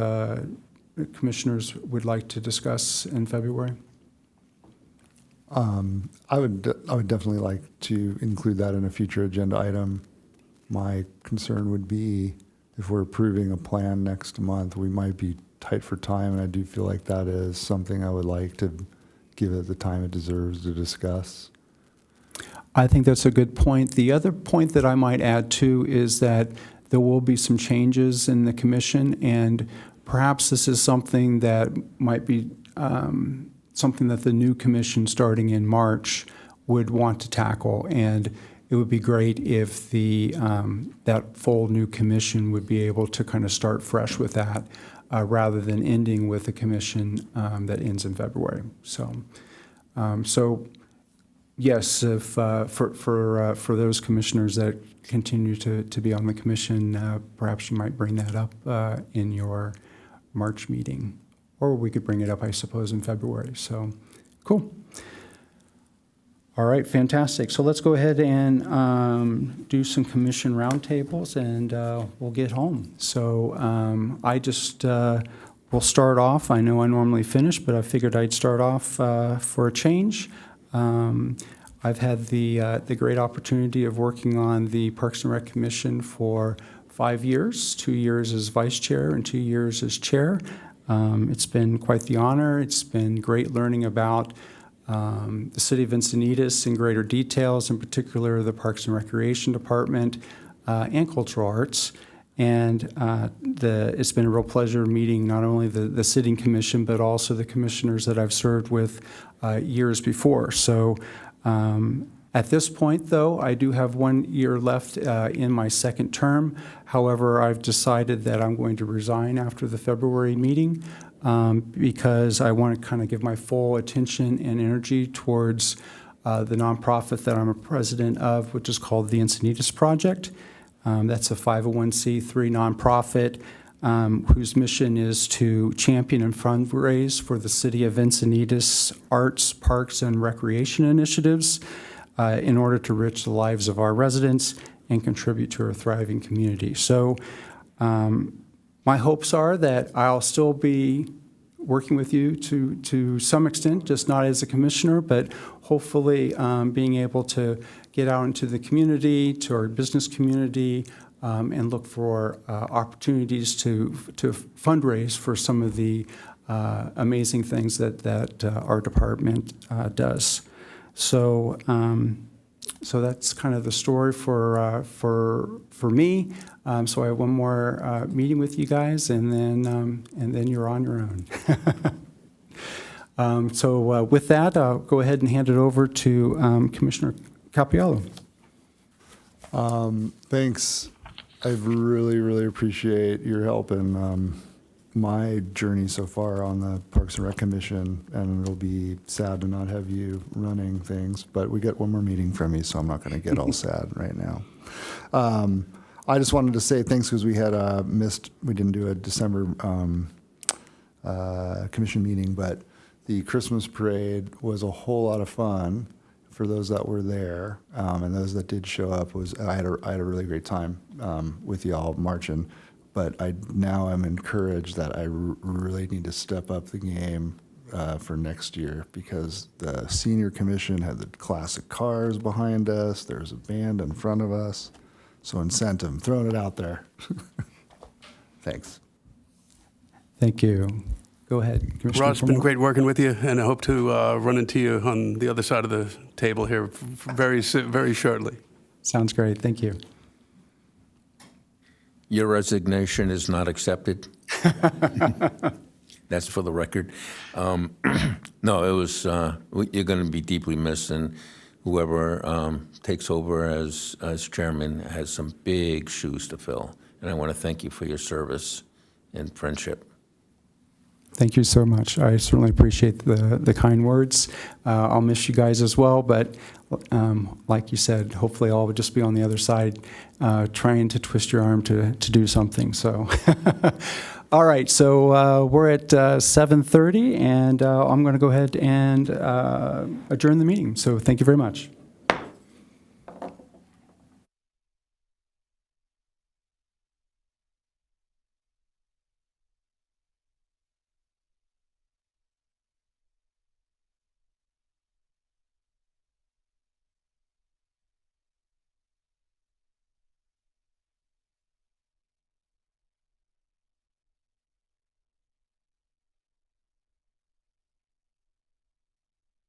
commissioners would like to discuss in February? I would definitely like to include that in a future agenda item. My concern would be if we're approving a plan next month, we might be tight for time, and I do feel like that is something I would like to give it the time it deserves to discuss. I think that's a good point. The other point that I might add too is that there will be some changes in the commission, and perhaps this is something that might be something that the new commission starting in March would want to tackle. And it would be great if the that full new commission would be able to kind of start fresh with that rather than ending with a commission that ends in February. So yes, if for those commissioners that continue to be on the commission, perhaps you might bring that up in your March meeting, or we could bring it up, I suppose, in February. So, cool. All right, fantastic. So let's go ahead and do some commission roundtables, and we'll get home. So I just will start off. I know I normally finish, but I figured I'd start off for a change. I've had the great opportunity of working on the Parks and Rec Commission for 5 years, 2 years as vice chair and 2 years as chair. It's been quite the honor. It's been great learning about the city of Encinitas in greater details, in particular the Parks and Recreation Department and Cultural Arts. And it's been a real pleasure meeting not only the sitting commission, but also the commissioners that I've served with years before. So at this point, though, I do have 1 year left in my second term. However, I've decided that I'm going to resign after the February meeting because I want to kind of give my full attention and energy towards the nonprofit that I'm a president of, which is called the Encinitas Project. That's a 501c3 nonprofit whose mission is to champion and fundraise for the city of Encinitas arts, parks, and recreation initiatives in order to enrich the lives of our residents and contribute to a thriving community. So my hopes are that I'll still be working with you to some extent, just not as a commissioner, but hopefully being able to get out into the community, to our business community, and look for opportunities to fundraise for some of the amazing things that our department does. So that's kind of the story for me. So I have one more meeting with you guys, and then you're on your own. So with that, I'll go ahead and hand it over to Commissioner Capiello. Thanks. I really appreciate your help in my journey so far on the Parks and Rec Commission, and it'll be sad to not have you running things, but we get one more meeting from you, so I'm not going to get all sad right now. I just wanted to say thanks because we had we didn't do a December commission meeting, but the Christmas parade was a whole lot of fun for those that were there, and those that did show up. I had a really great time with y'all marching, but now I'm encouraged that I really need to step up the game for next year, because the senior commission had the classic cars behind us. There's a band in front of us. So incentive, I'm throwing it out there. Thanks. Thank you. Go ahead, Commissioner. Ross, it's been great working with you, and I hope to run into you on the other side of the table here very shortly. Sounds great. Thank you. Your resignation is not accepted. That's for the record. No, it was, you're going to be deeply missed, and whoever takes over as chairman has some big shoes to fill. And I want to thank you for your service and friendship. Thank you so much. I certainly appreciate the kind words. I'll miss you guys as well, but like you said, hopefully I'll just be on the other side trying to twist your arm to do something. So, all right, so we're at 7:30, and I'm going to go ahead and adjourn the meeting. So thank you very much.